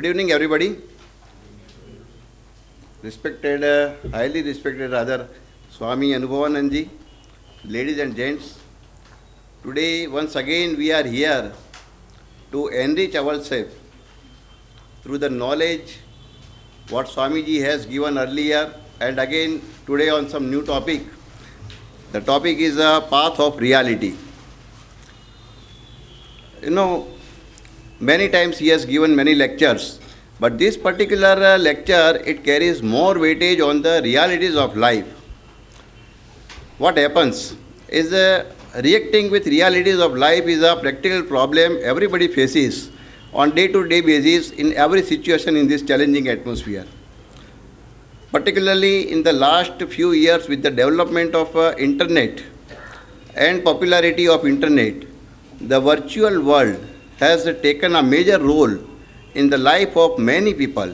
Good evening, everybody. Respected, highly respected rather, Swami Anubhavananda, ladies and gents. Today, once again, we are here to enrich ourselves through the knowledge what Swamiji has given earlier, and again today on some new topic. The topic is a path of reality. Many times he has given many lectures, but this particular lecture, it carries more weightage on the realities of life. What happens is reacting with realities of life is a practical problem everybody faces on day-to-day basis in every situation in this challenging atmosphere. Particularly in the last few years with the development of internet and popularity of internet, the virtual world has taken a major role in the life of many people.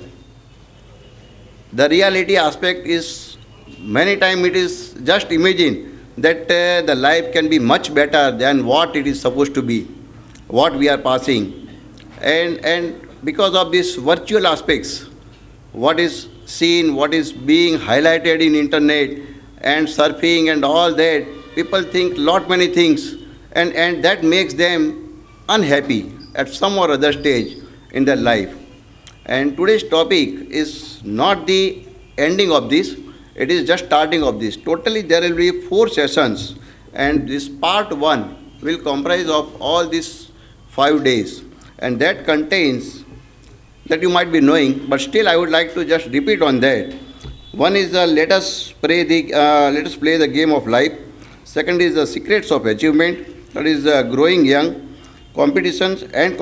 The reality aspect is, many times it is just imagine that the life can be much better than what it is supposed to be, what we are passing. And because of these virtual aspects, what is seen, what is being highlighted in internet and surfing and all that, people think lot many things, and that makes them unhappy at some or other stage in their life. And today's topic is not the ending of this, it is just starting of this. Totally there will be 4 sessions, and this part 1 will comprise of all these 5 days, and that contains, that you might be knowing, but still I would like to just repeat on that. One is let us play the game of life. Second is the secrets of achievement. That is growing young. Competence and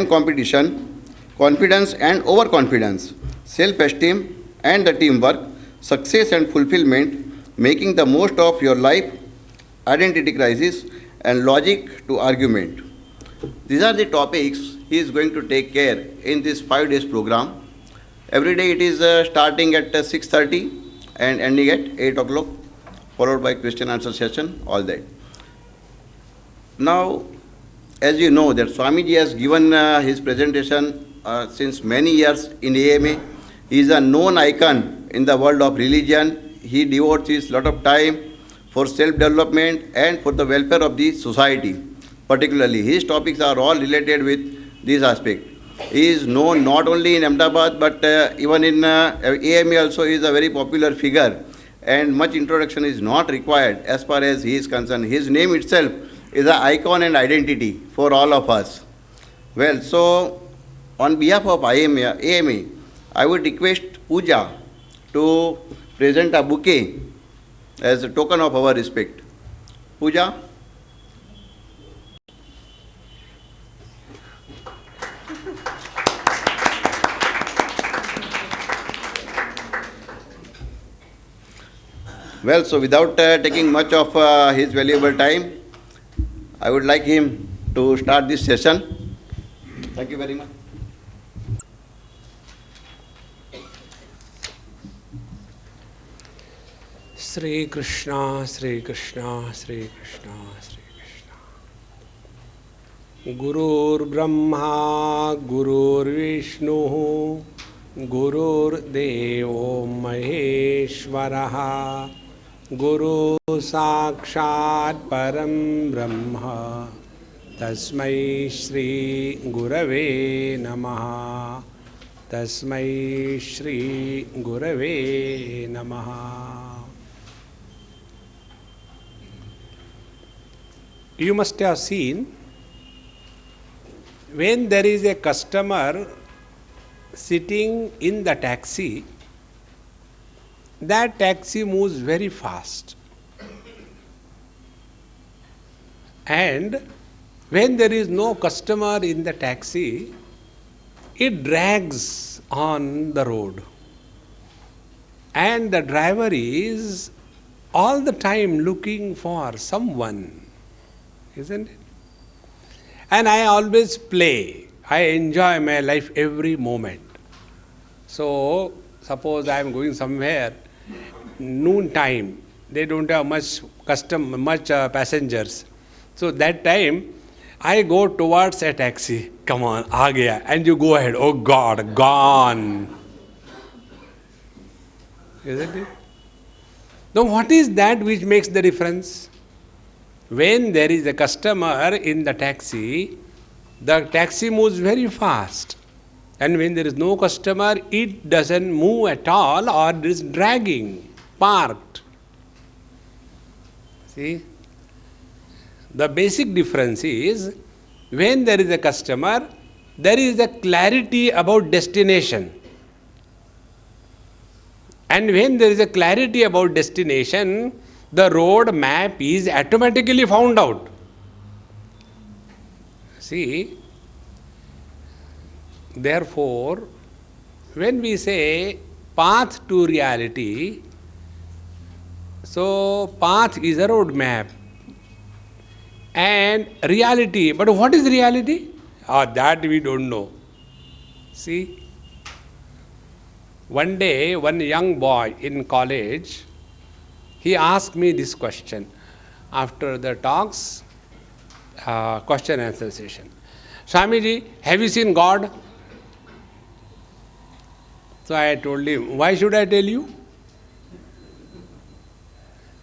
competition, confidence and overconfidence, self-esteem and the teamwork, success and fulfillment, making the most of your life, identity crisis, and logic to argument. These are the topics he is going to take care in this 5 days program. Every day it is starting at 6:30 and ending at 8 o'clock, followed by question answer session, all that. Now, as you know that Swamiji has given his presentation since many years in AMA. He is a known icon in the world of religion. He devotes his lot of time for self-development and for the welfare of the society. Particularly, his topics are all related with this aspect. He is known not only in Ahmedabad but even in AMA also. He is a very popular figure, and much introduction is not required as far as he is concerned. His name itself is an icon and identity for all of us. Well, so on behalf of AMA, I would request Pooja to present a bouquet as a token of our respect. Pooja. Well, so without taking much of his valuable time, I would like him to start this session. Thank you very much. Sri Krishna, Sri Krishna, Sri Krishna, Sri Krishna. Gurur Brahma, Gurur Vishnu, Gurur Devo Maheshwaraha, Guru Sakshat Param Brahma, Tasmai Shri Gurave Namaha, Tasmai Shri Gurave Namaha. You must have seen, when there is a customer sitting in the taxi, that taxi moves very fast. And when there is no customer in the taxi, it drags on the road. And the driver is all the time looking for someone, isn't it? And I always play. I enjoy my life every moment. So, suppose I am going somewhere, noon time, they don't have much passengers. So that time, I go towards a taxi. Come on, aa gaya. And you go ahead. Oh God, gone. Isn't it? Now, what is that which makes the difference? When there is a customer in the taxi moves very fast. And when there is no customer, it doesn't move at all or it is dragging, parked. See? The basic difference is, when there is a customer, there is a clarity about destination. And when there is a clarity about destination, the road map is automatically found out. See, therefore, when we say path to reality, so path is a road map. And reality, but what is reality? That we don't know. See, one day, one young boy in college, he asked me this question after the talks, question answer session. Swamiji, have you seen God? So I told him, why should I tell you?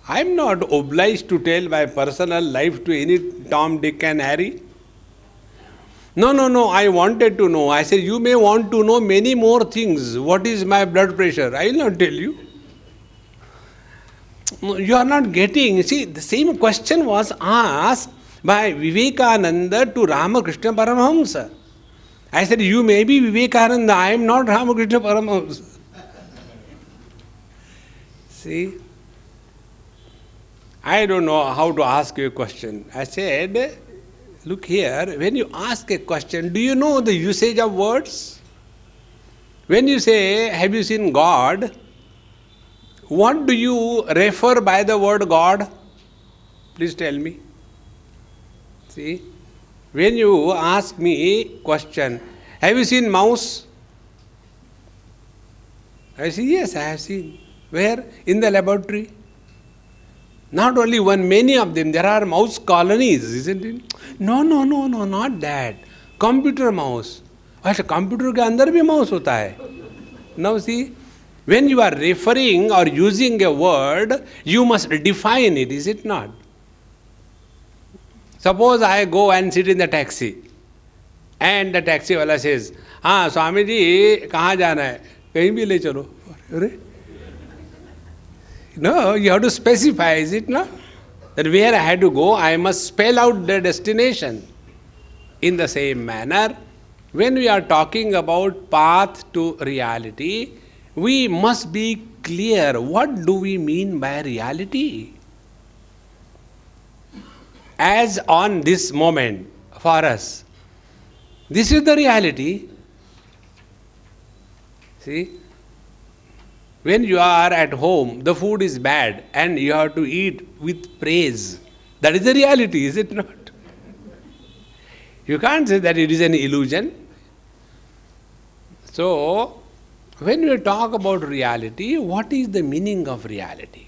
I am not obliged to tell my personal life to any Tom, Dick and Harry. No, I wanted to know. I said, you may want to know many more things. What is my blood pressure? I will not tell you. You are not getting. See, the same question was asked by Vivekananda to Ramakrishna Paramahamsa. I said, you may be Vivekananda, I am not Ramakrishna Paramahamsa. See, I don't know how to ask you a question. I said, look here, when you ask a question, do you know the usage of words? When you say, have you seen God? What do you refer by the word God? Please tell me. See, when you ask me a question, have you seen mouse? I say, yes, I have seen. Where? In the laboratory. Not only one, many of them. There are mouse colonies, isn't it? No, not that. Computer mouse. अच्छा computer के अंदर भी mouse होता है. Now see, when you are referring or using a word, you must define it, is it not? Suppose I go and sit in the taxi, and the taxi wala says, हाँ स्वामी जी कहाँ जाना है? कहीं भी ले चलो. अरे no, you have to specify, is it not? That where I had to go, I must spell out the destination. In the same manner, when we are talking about path to reality, we must be clear, what do we mean by reality? As on this moment, for us, this is the reality. See? When you are at home, the food is bad and you have to eat with praise. That is the reality, is it not? You can't say that it is an illusion. So, when we talk about reality, what is the meaning of reality?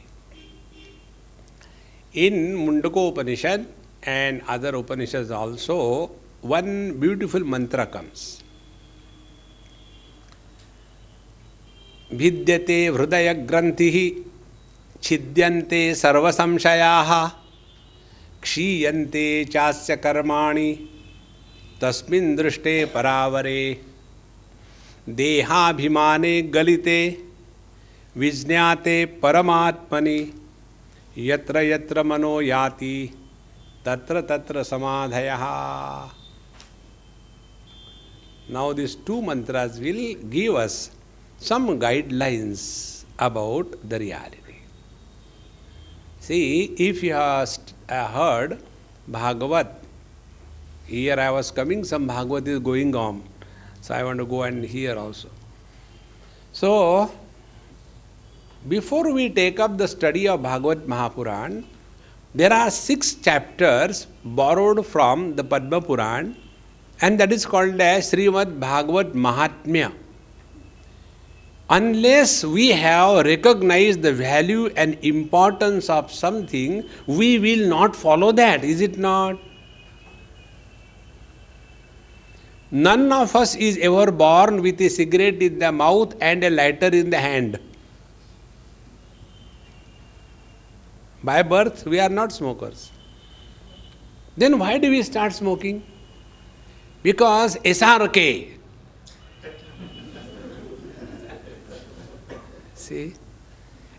In Mundaka Upanishad and other Upanishads also, one beautiful mantra comes. भिद्यते हृदय ग्रंथिः छिद्यन्ते सर्व संशयाः क्षीयन्ते चास्य कर्माणि तस्मिन् दृष्टे परावरे देहाभिमाने गलिते विज्ञाते परमात्मनि यत्र यत्र मनो याति तत्र तत्र समाधयः. Now these two mantras will give us some guidelines about the reality. See, if you have heard Bhagavat, here I was coming, some Bhagavat is going on, so I want to go and hear also. So, before we take up the study of Bhagavat Mahapuran, there are 6 chapters borrowed from the Padma Puran, and that is called as Srimad Bhagavat Mahatmya. Unless we have recognized the value and importance of something, we will not follow that, is it not? None of us is ever born with a cigarette in the mouth and a lighter in the hand. By birth, we are not smokers. Then why do we start smoking? Because SRK. See?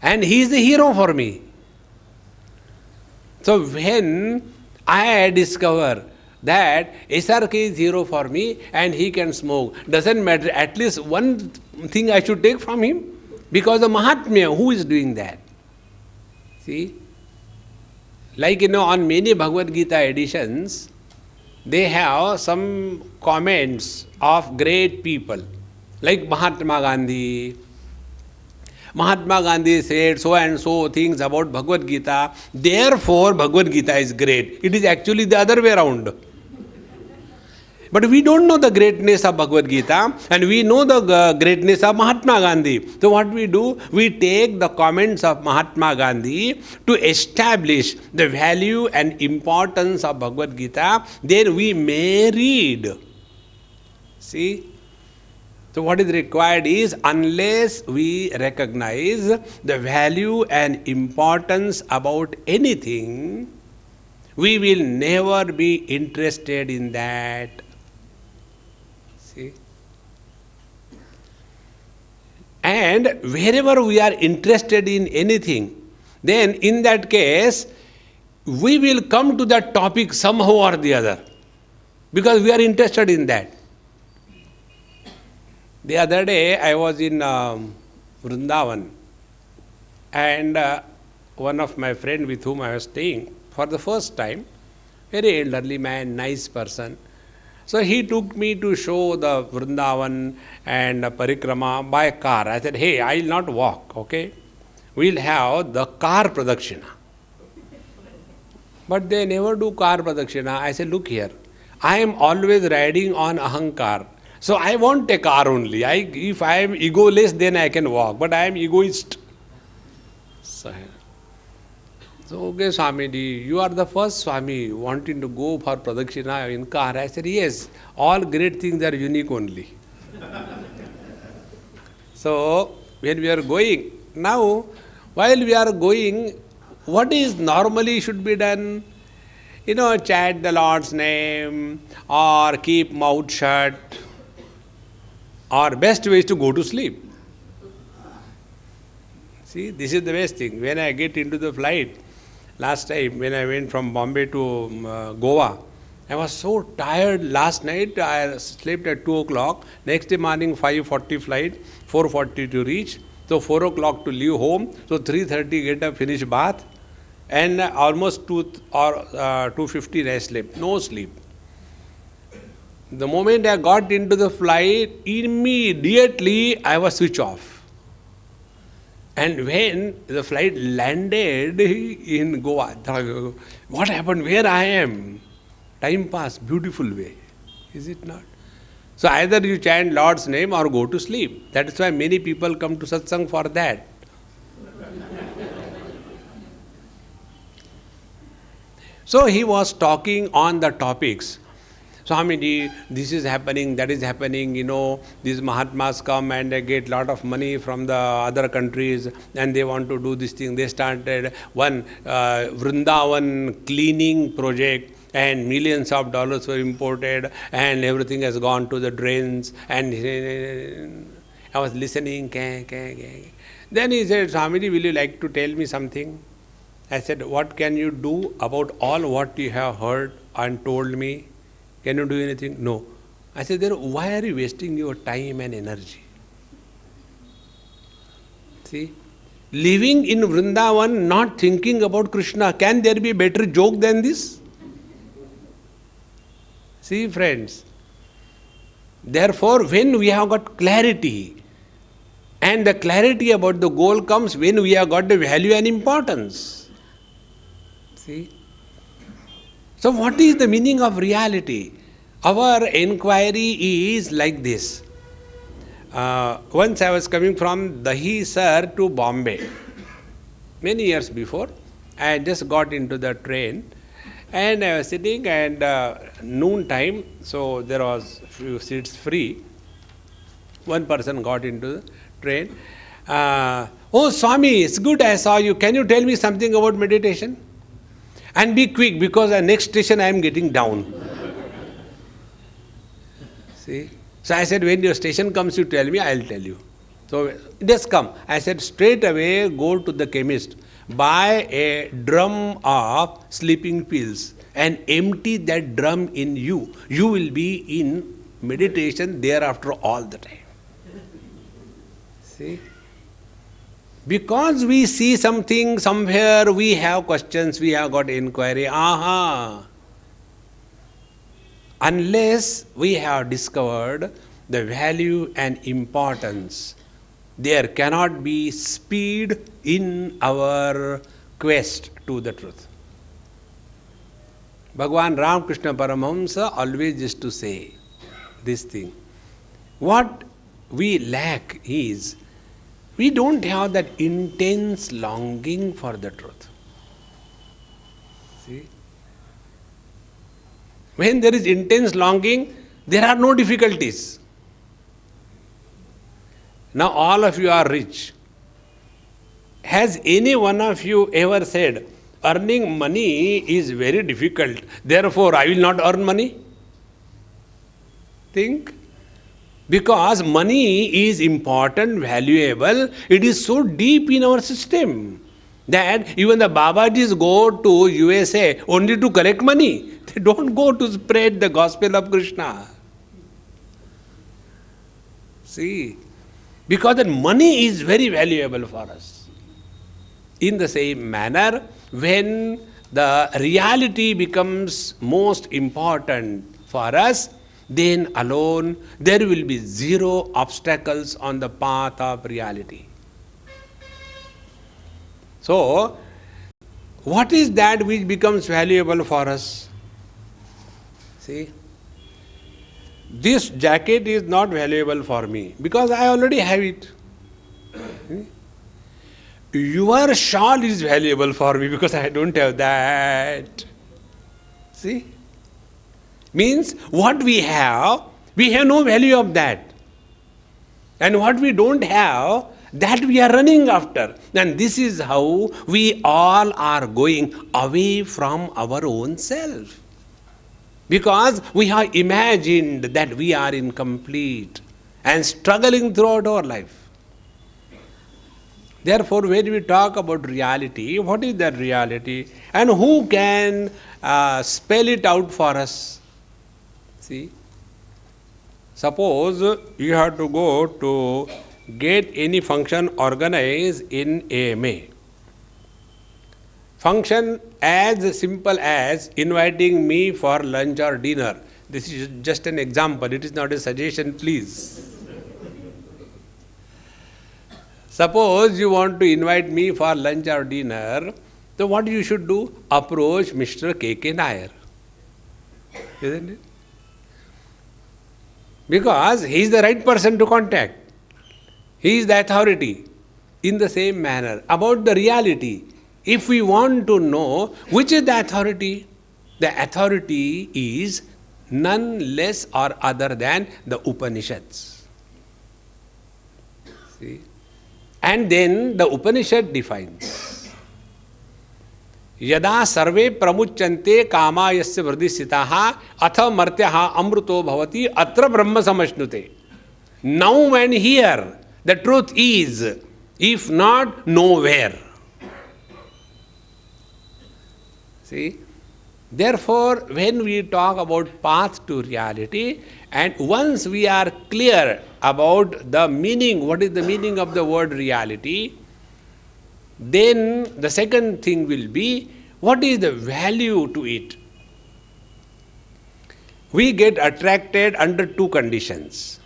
And he is the hero for me. So when I discover that SRK is hero for me and he can smoke, doesn't matter, at least one thing I should take from him, because the Mahatmya, who is doing that? See? Like, on many Bhagavad Gita editions, they have some comments of great people, like Mahatma Gandhi. Mahatma Gandhi said so and so things about Bhagavad Gita, therefore Bhagavad Gita is great. It is actually the other way around. But we don't know the greatness of Bhagavad Gita and we know the greatness of Mahatma Gandhi. So what we do? We take the comments of Mahatma Gandhi to establish the value and importance of Bhagavad Gita. Then we may read. See? So what is required is, unless we recognize the value and importance about anything, we will never be interested in that. See? And wherever we are interested in anything, then in that case, we will come to that topic somehow or the other, because we are interested in that. The other day I was in Vrindavan, and one of my friends with whom I was staying for the first time, very elderly man, nice person. So he took me to show the Vrindavan and Parikrama by car. I said, hey, I will not walk, okay? We will have the car pradakshina. But they never do car pradakshina. I said, look here, I am always riding on ahankar. So I want a car only. If I am egoless, then I can walk. But I am egoist. So okay, Swamiji, you are the first Swami wanting to go for pradakshina in car. I said, yes, all great things are unique only. So when we are going, now while we are going, what is normally should be done? Chant the Lord's name or keep mouth shut. Or best way is to go to sleep. See, this is the best thing. When I get into the flight, last time when I went from Bombay to Goa, I was so tired last night. I slept at 2 o'clock. Next day morning, 5:40 flight, 4:40 to reach. So 4 o'clock to leave home. So 3:30 get up, finish bath. And almost 2:15 I slept. No sleep. The moment I got into the flight, immediately I was switched off. And when the flight landed in Goa, what happened? Where I am? Time passed, beautiful way. Is it not? So either you chant Lord's name or go to sleep. That is why many people come to satsang for that. So he was talking on the topics. Swamiji, this is happening, that is happening, these Mahatmas come and they get lot of money from the other countries and they want to do this thing. They started one Vrindavan cleaning project and millions of dollars were imported and everything has gone to the drains. And I was listening. Then he said, Swamiji, will you like to tell me something? I said, what can you do about all what you have heard and told me? Can you do anything? No. I said, then why are you wasting your time and energy? See, living in Vrindavan, not thinking about Krishna, can there be a better joke than this? See, friends, therefore, when we have got clarity, and the clarity about the goal comes when we have got the value and importance. See? So what is the meaning of reality? Our inquiry is like this. Once I was coming from Dahisar to Bombay. Many years before, I just got into the train And I was sitting, and noon time, so there was few seats free. One person got into the train. Oh, Swami, it's good I saw you. Can you tell me something about meditation? And be quick, because at next station I am getting down. See? So I said, when your station comes, you tell me, I'll tell you. So it has come. I said, straight away go to the chemist, buy a drum of sleeping pills and empty that drum in you. You will be in meditation thereafter all the time. See? Because we see something somewhere, we have questions, we have got inquiry. Aha! Unless we have discovered the value and importance, there cannot be speed in our quest to the truth. Bhagavan Ramakrishna Paramahamsa always used to say this thing. What we lack is, we don't have that intense longing for the truth. See? When there is intense longing, there are no difficulties. Now all of you are rich. Has any one of you ever said, earning money is very difficult, therefore I will not earn money? Think. Because money is important, valuable, it is so deep in our system that even the Babajis go to USA only to collect money. They don't go to spread the gospel of Krishna. See, because that money is very valuable for us. In the same manner, when the reality becomes most important for us, then alone there will be zero obstacles on the path of reality. So, what is that which becomes valuable for us? See, this jacket is not valuable for me because I already have it. Your shawl is valuable for me because I don't have that. See? Means what we have no value of that. And what we don't have, that we are running after. And this is how we all are going away from our own self. Because we have imagined that we are incomplete and struggling throughout our life. Therefore, when we talk about reality, what is that reality? And who can spell it out for us? See, suppose you have to go to get any function organized in AMA. Function as simple as inviting me for lunch or dinner. This is just an example, it is not a suggestion, please. Suppose you want to invite me for lunch or dinner, so what you should do? Approach Mr. K.K. Nair. Isn't it? Because he is the right person to contact. He is the authority. In the same manner, about the reality, if we want to know which is the authority is none less or other than the Upanishads. See? And then the Upanishad defines. Yada sarve pramuchante kama yasya vridisitaha atha martyaha amruto bhavati atra brahma samashnute. Now and here, the truth is, if not, nowhere. See? Therefore, when we talk about path to reality, and once we are clear about the meaning, what is the meaning of the word reality, then the second thing will be, what is the value to it? We get attracted under two conditions.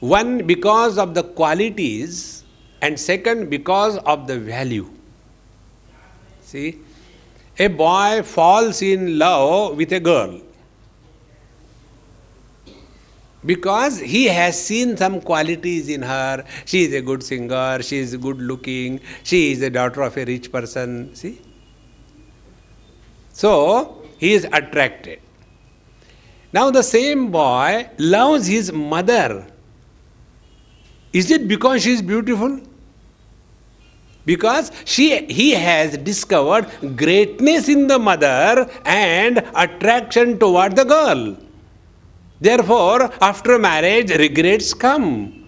One, because of the qualities, and second, because of the value. See, a boy falls in love with a girl because he has seen some qualities in her. She is a good singer, she is good looking, she is the daughter of a rich person. See? So, he is attracted. Now the same boy loves his mother. Is it because she is beautiful? Because he has discovered greatness in the mother and attraction toward the girl. Therefore, after marriage, regrets come.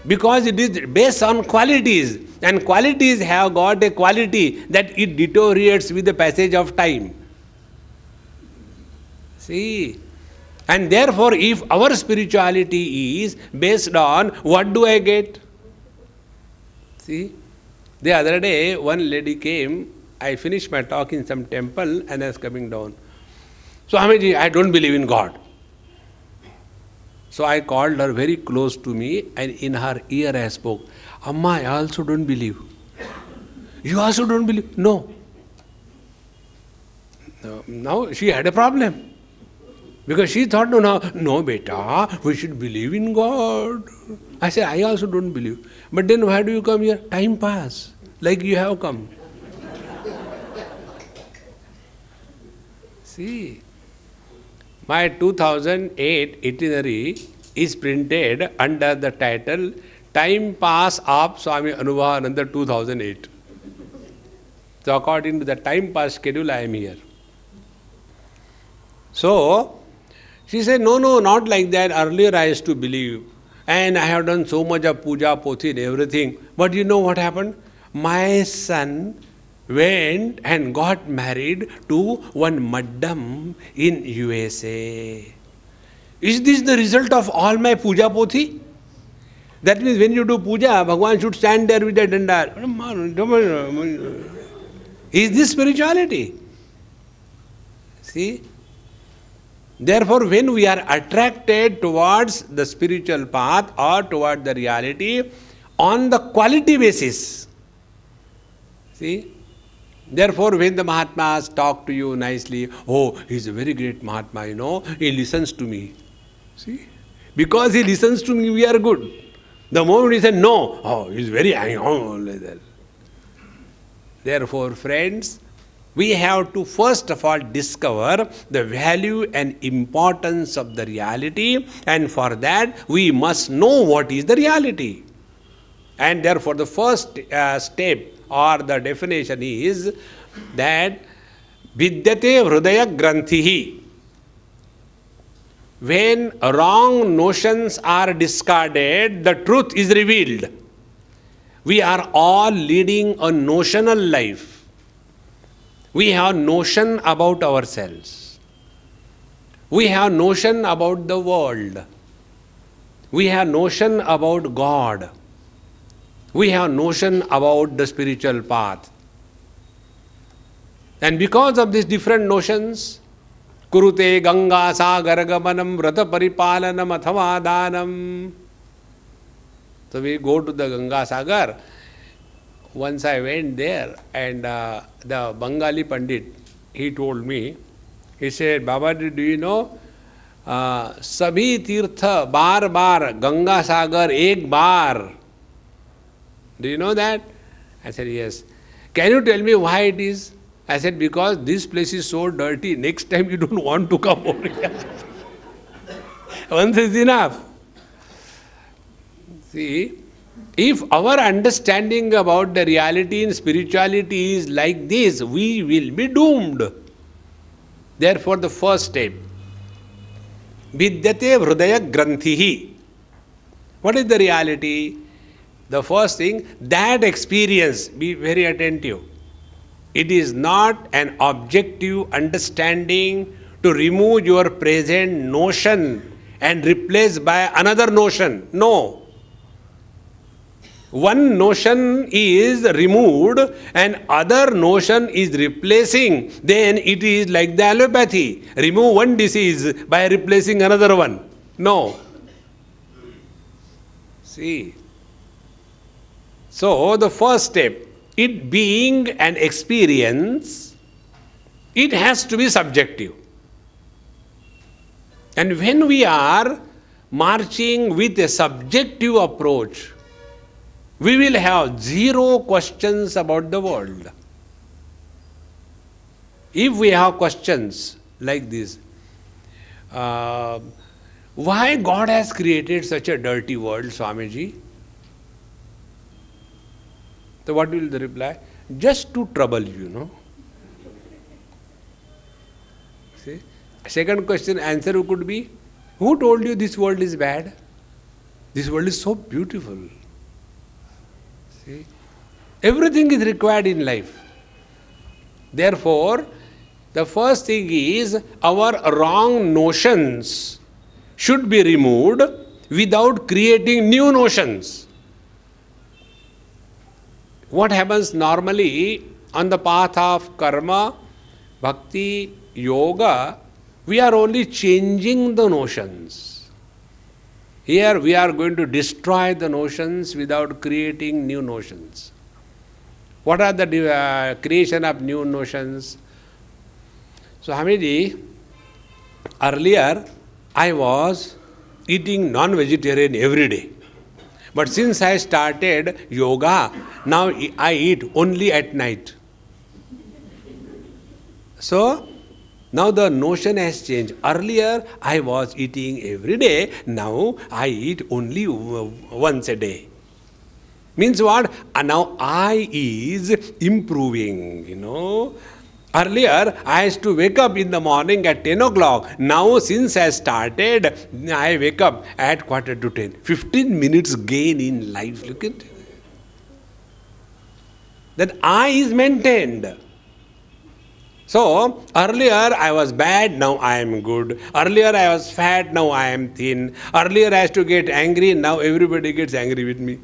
Because it is based on qualities, and qualities have got a quality that it deteriorates with the passage of time. See? And therefore, if our spirituality is based on what do I get? See? The other day, one lady came, I finished my talk in some temple and I was coming down. Swamiji, I don't believe in God. So I called her very close to me and in her ear I spoke, Amma, I also don't believe. You also don't believe? No. Now she had a problem. Because she thought, no, beta, we should believe in God. I said, I also don't believe. But then why do you come here? Time pass, like you have come. See, my 2008 itinerary is printed under the title Time Pass of Swami Anubhavananda 2008. So according to the time pass schedule, I am here. So, she said, no, not like that. Earlier I used to believe. And I have done so much of puja, pothi and everything. But you know what happened? My son went and got married to one madam in USA. Is this the result of all my puja, pothi? That means when you do puja, Bhagavan should stand there with a danda. Is this spirituality? See? Therefore, when we are attracted towards the spiritual path or toward the reality on the quality basis, see? Therefore, when the Mahatmas talk to you nicely, oh, he's a very great Mahatma, he listens to me. See? Because he listens to me, we are good. The moment he said no, oh, he's very angry, like that. Therefore, friends, we have to first of all discover the value and importance of the reality, and for that we must know what is the reality. And therefore the first step or the definition is that vidyate hridaya granthihi. When wrong notions are discarded, the truth is revealed. We are all leading a notional life. We have notion about ourselves. We have notion about the world. We have notion about God. We have notion about the spiritual path. And because of these different notions, kurute ganga sagar gamanam vrata paripalanam athava danam. So we go to the Ganga Sagar. Once I went there and the Bengali Pandit, he told me, he said, Babaji, do you know, Sabhi Tirtha bar bar, Ganga Sagar ek bar. Do you know that? I said, yes. Can you tell me why it is? I said, because this place is so dirty, next time you don't want to come over here. Once is enough. See, if our understanding about the reality and spirituality is like this, we will be doomed. Therefore, the first step, vidyate hridaya granthihi. What is the reality? The first thing, that experience, be very attentive. It is not an objective understanding to remove your present notion and replace by another notion. No. One notion is removed and other notion is replacing, then it is like the allopathy. Remove one disease by replacing another one. No. See. So the first step, it being an experience, it has to be subjective. And when we are marching with a subjective approach, we will have zero questions about the world. If we have questions like this, why God has created such a dirty world, Swamiji? So what will the reply? Just to trouble you, See? Second question, answer could be, who told you this world is bad? This world is so beautiful. See? Everything is required in life. Therefore, the first thing is our wrong notions should be removed without creating new notions. What happens normally on the path of karma, bhakti, yoga, we are only changing the notions. Here we are going to destroy the notions without creating new notions. What are the creation of new notions? So, Hamidi, earlier I was eating non-vegetarian every day. But since I started yoga, now I eat only at night. So, now the notion has changed. Earlier I was eating every day, now I eat only once a day. Means what? Now I is improving, Earlier, I used to wake up in the morning at 10 o'clock. Now, since I started, I wake up at 9:45. 15 minutes gain in life. Look at it. That I is maintained. So, earlier I was bad, now I am good. Earlier I was fat, now I am thin. Earlier I used to get angry, now everybody gets angry with me.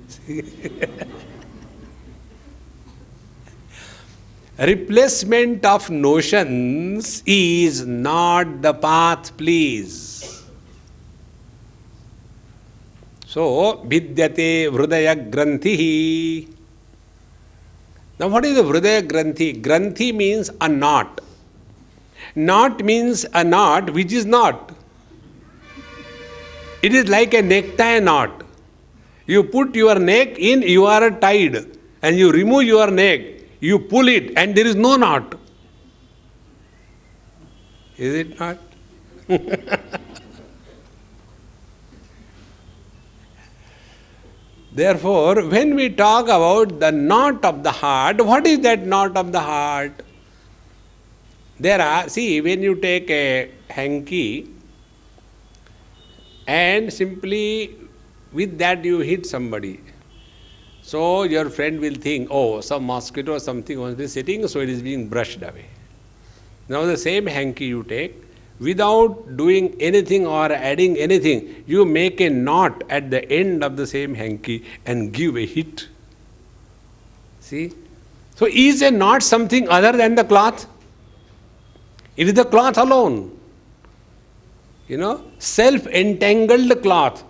Replacement of notions is not the path, please. So, vidyate vridaya granthi. Now, what is the vridaya granthi? Granthi means a knot. Knot means a knot which is not. It is like a necktie knot. You put your neck in, you are tied, and you remove your neck. You pull it and there is no knot. Is it not? Therefore, when we talk about the knot of the heart, what is that knot of the heart? When you take a hanky and simply with that you hit somebody. So your friend will think, oh, some mosquito or something was be sitting, so it is being brushed away. Now the same hanky you take, without doing anything or adding anything, you make a knot at the end of the same hanky and give a hit. See? So is a knot something other than the cloth? It is the cloth alone. Self-entangled cloth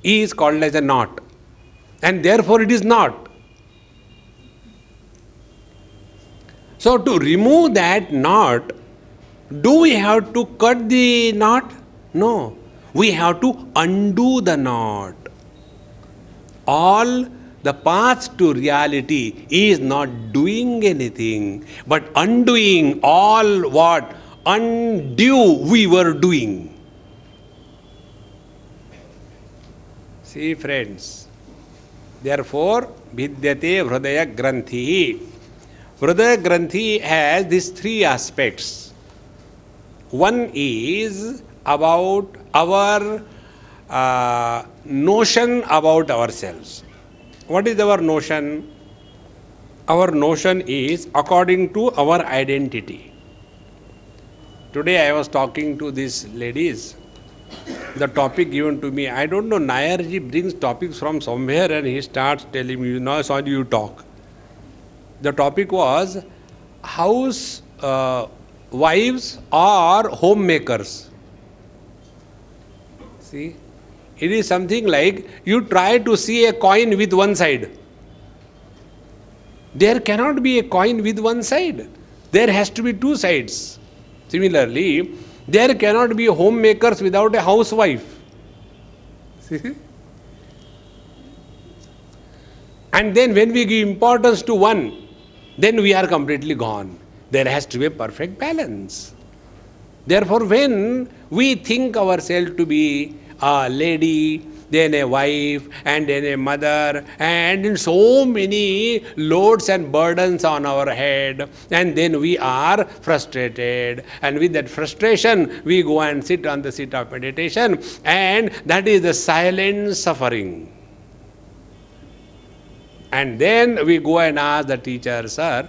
is called as a knot. And therefore it is not. So to remove that knot, do we have to cut the knot? No. We have to undo the knot. All the path to reality is not doing anything, but undoing all what undue we were doing. See, friends. Therefore, vidyate hridaya granthi. Hridaya granthi has these three aspects. One is about our notion about ourselves. What is our notion? Our notion is according to our identity. Today I was talking to these ladies. The topic given to me, I don't know, Nayarji brings topics from somewhere and he starts telling me, now Swami, you talk. The topic was house wives or homemakers. See, it is something like you try to see a coin with one side. There cannot be a coin with one side. There has to be two sides. Similarly, there cannot be homemakers without a housewife. See? And then when we give importance to one, then we are completely gone. There has to be a perfect balance. Therefore, when we think ourselves to be a lady, then a wife, and then a mother, and in so many loads and burdens on our head, and then we are frustrated, and with that frustration, we go and sit on the seat of meditation, and that is the silent suffering. And then we go and ask the teacher, sir,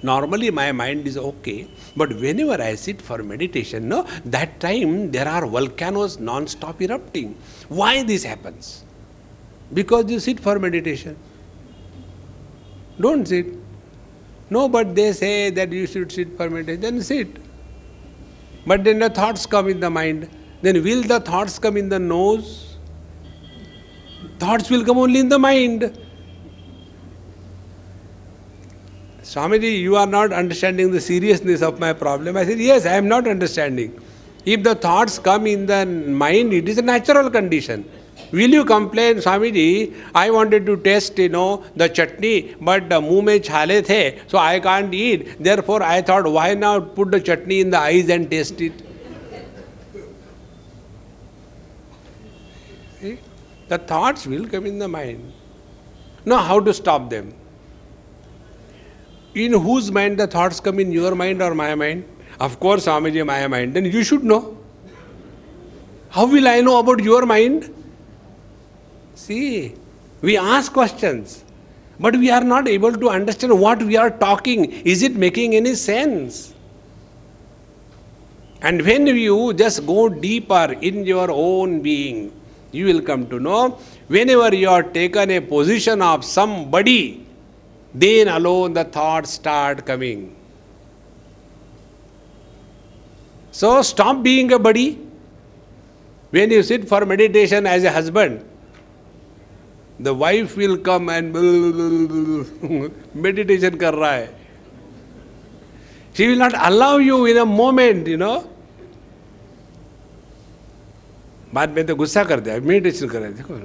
normally my mind is okay, but whenever I sit for meditation, no, that time there are volcanoes non-stop erupting. Why this happens? Because you sit for meditation. Don't sit. No, but they say that you should sit for meditation, then sit. But then the thoughts come in the mind. Then will the thoughts come in the nose? Thoughts will come only in the mind. Swamiji, you are not understanding the seriousness of my problem. I said, yes, I am not understanding. If the thoughts come in the mind, it is a natural condition. Will you complain, Swamiji, I wanted to taste, the chutney, but the muh mein chhale the, so I can't eat. Therefore, I thought, why not put the chutney in the eyes and taste it? See? The thoughts will come in the mind. Now, how to stop them? In whose mind the thoughts come, in your mind or my mind? Of course, Swamiji, my mind. Then you should know. How will I know about your mind? See, we ask questions, but we are not able to understand what we are talking. Is it making any sense? And when you just go deeper in your own being, you will come to know, whenever you are taken a position of somebody, then alone the thoughts start coming. So stop being a buddy. When you sit for meditation as a husband, the wife will come and meditation kar raha hai. She will not allow you in a moment, बाद में तो गुस्सा कर दिया, meditation कर रहे देखो.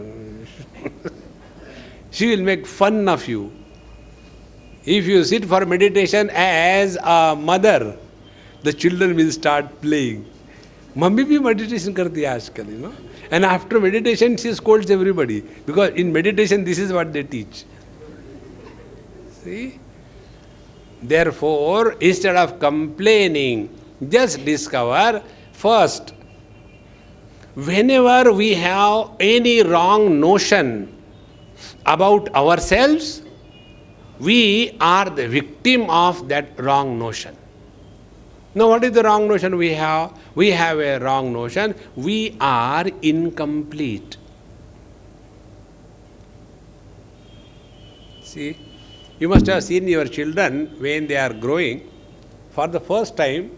She will make fun of you. If you sit for meditation as a mother, the children will start playing. Mummy bhi meditation karti hai aajkal, And after meditation, she scolds everybody. Because in meditation, this is what they teach. See? Therefore, instead of complaining, just discover first, whenever we have any wrong notion about ourselves, we are the victim of that wrong notion. Now, what is the wrong notion we have? We have a wrong notion. We are incomplete. See, you must have seen your children when they are growing, for the first time,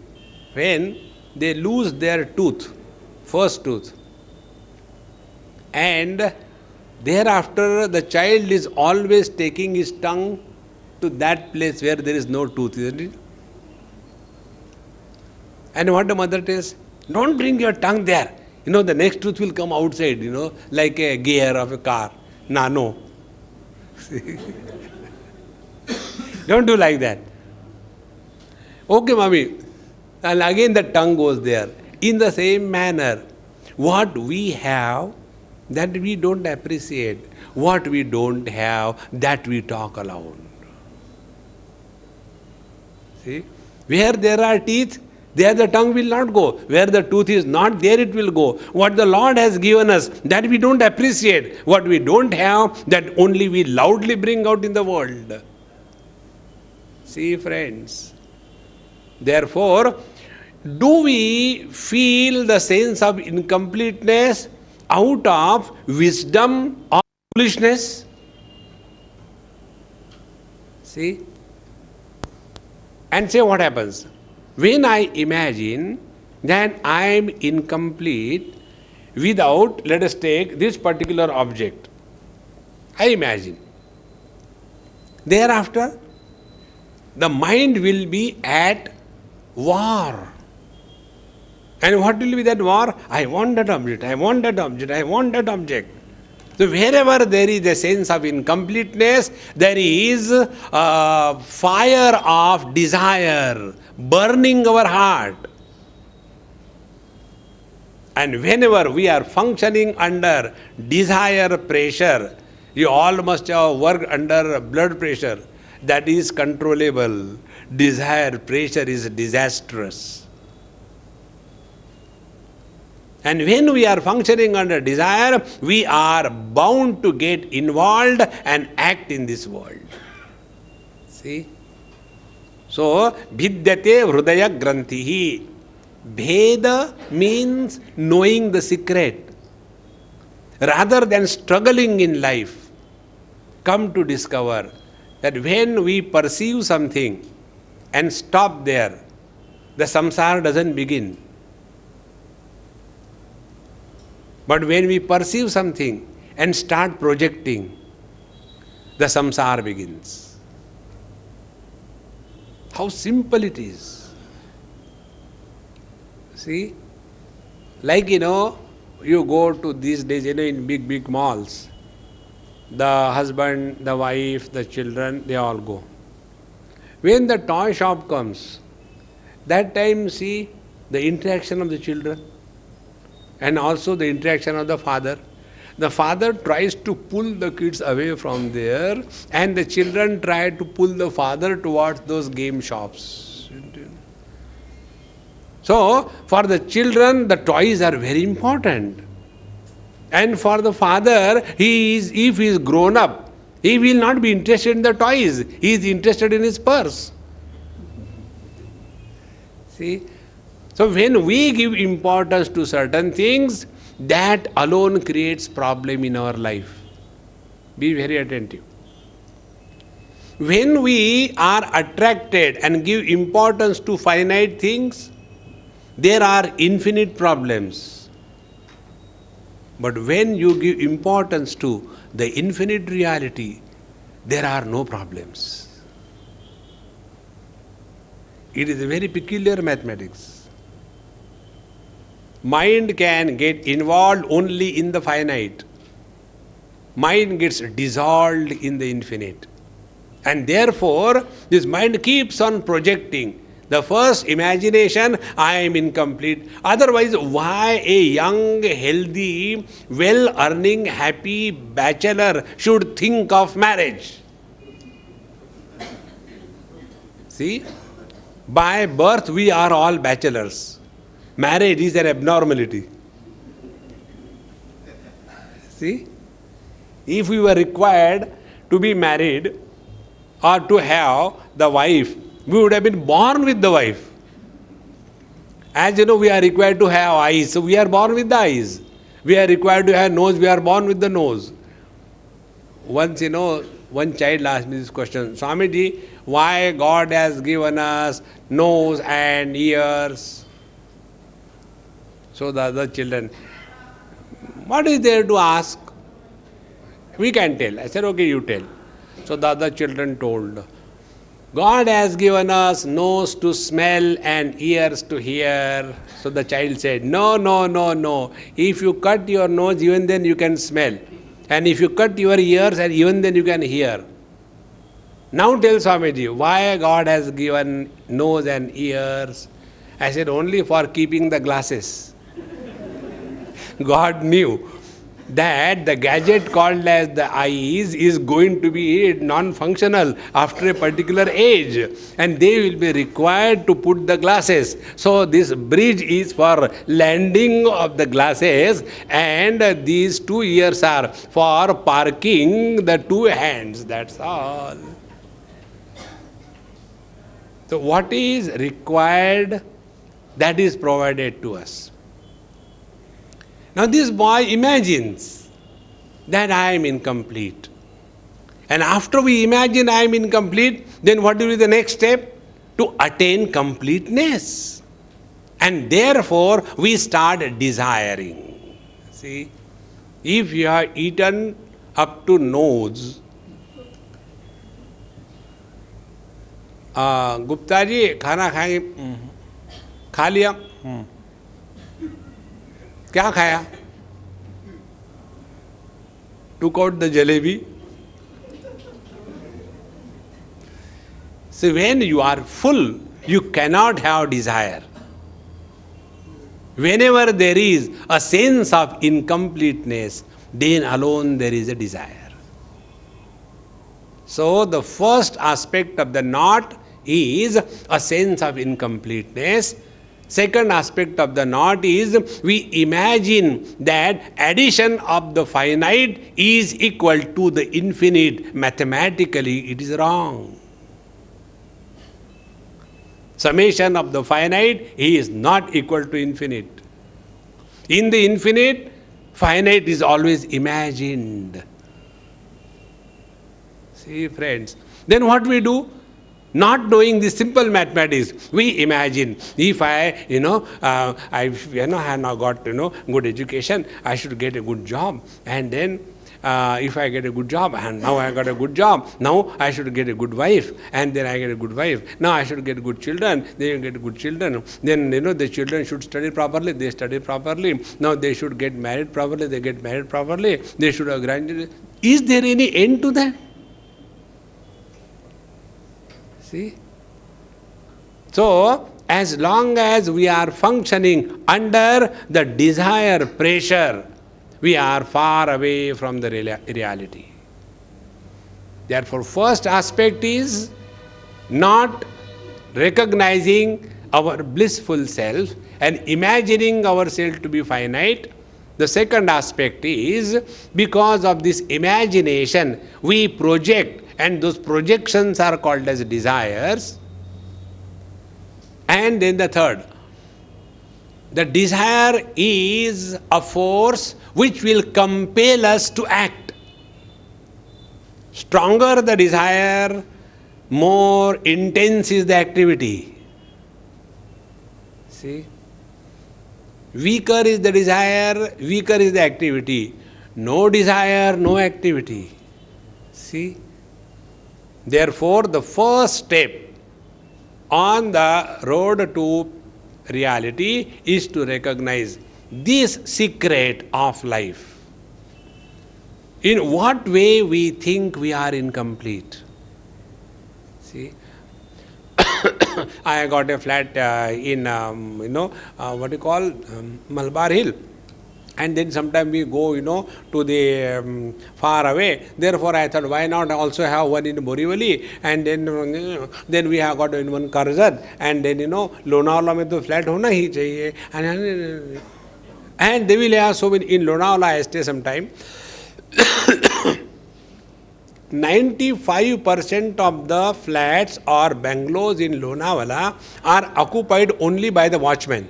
when they lose their tooth, first tooth. And thereafter, the child is always taking his tongue to that place where there is no tooth, isn't it? And what the mother tells, don't bring your tongue there. The next tooth will come outside, like a gear of a car. No. Don't do like that. Okay, mommy. And again the tongue goes there. In the same manner, what we have, that we don't appreciate. What we don't have, that we talk aloud. See? Where there are teeth, there the tongue will not go. Where the tooth is not, there it will go. What the Lord has given us, that we don't appreciate. What we don't have, that only we loudly bring out in the world. See, friends. Therefore, do we feel the sense of incompleteness out of wisdom or foolishness? See? And say what happens? When I imagine that I am incomplete without, let us take this particular object. I imagine. Thereafter, the mind will be at war. And what will be that war? I want that object, I want that object, I want that object. So wherever there is a sense of incompleteness, there is a fire of desire burning our heart. And whenever we are functioning under desire pressure, you all must have worked under blood pressure. That is controllable. Desire pressure is disastrous. And when we are functioning under desire, we are bound to get involved and act in this world. See? So, vidyate hridaya grantihi. Bheda means knowing the secret. Rather than struggling in life, come to discover that when we perceive something and stop there, the samsara doesn't begin. But when we perceive something and start projecting, the samsara begins. How simple it is. See? Like, you go to these days, in big malls, the husband, the wife, the children, they all go. When the toy shop comes, that time see the interaction of the children and also the interaction of the father. The father tries to pull the kids away from there, and the children try to pull the father towards those game shops. So, for the children, the toys are very important. And for the father, if he is grown up, he will not be interested in the toys. He is interested in his purse. See? So, when we give importance to certain things, that alone creates problem in our life. Be very attentive. When we are attracted and give importance to finite things, there are infinite problems. But when you give importance to the infinite reality, there are no problems. It is a very peculiar mathematics. Mind can get involved only in the finite. Mind gets dissolved in the infinite. And therefore, this mind keeps on projecting. The first imagination, I am incomplete. Otherwise, why a young, healthy, well-earning, happy bachelor should think of marriage? See, by birth we are all bachelors. Marriage is an abnormality. See, if we were required to be married or to have the wife, we would have been born with the wife. As you know, we are required to have eyes, so we are born with the eyes. We are required to have nose, we are born with the nose. Once, one child asked me this question, Swamiji, why God has given us nose and ears? So the other children, what is there to ask? We can tell. I said, okay, you tell. So the other children told, God has given us nose to smell and ears to hear. So the child said, no. If you cut your nose, even then you can smell. And if you cut your ears, and even then you can hear. Now tell Swamiji, why God has given nose and ears? I said, only for keeping the glasses. God knew that the gadget called as the eyes is going to be non-functional after a particular age, and they will be required to put the glasses. So this bridge is for landing of the glasses, and these 2 ears are for parking the 2 hands. That's all. So what is required, that is provided to us. Now this boy imagines that I am incomplete. And after we imagine I am incomplete, then what will be the next step? To attain completeness. And therefore we start desiring. See, if you have eaten up to nose, Gupta ji खाना खाए, खा लिया, क्या खाया? took out the jalebi. So when you are full, you cannot have desire. Whenever there is a sense of incompleteness, then alone there is a desire. So the first aspect of the not is a sense of incompleteness. Second aspect of the not is we imagine that addition of the finite is equal to the infinite. Mathematically, it is wrong. Summation of the finite is not equal to infinite. In the infinite, finite is always imagined. See, friends. Then what we do? Not knowing the simple mathematics, we imagine if I have now got good education, I should get a good job, and then if I get a good job, and now I got a good job, now I should get a good wife, and then I get a good wife. Now I should get good children, then get good children. Then the children should study properly, they study properly. Now they should get married properly, they get married properly. They should have grandchildren. Is there any end to that? See? So, as long as we are functioning under the desire pressure, we are far away from the reality. Therefore, first aspect is not recognizing our blissful self and imagining ourselves to be finite. The second aspect is because of this imagination, we project, and those projections are called as desires. And then the third, the desire is a force which will compel us to act. Stronger the desire, more intense is the activity. See? Weaker is the desire, weaker is the activity. No desire, no activity. See? Therefore, the first step on the road to reality is to recognize this secret of life. In what way we think we are incomplete? See, I got a flat in Malabar Hill. And then sometime we go, to the far away. Therefore, I thought, why not also have one in Borivali? And then we have got in one Karjat. And then, Lonavala mein to flat hona hi chahiye. And they will have so many. In Lonavala, I stay sometime. 95% of the flats or bungalows in Lonavala are occupied only by the watchmen.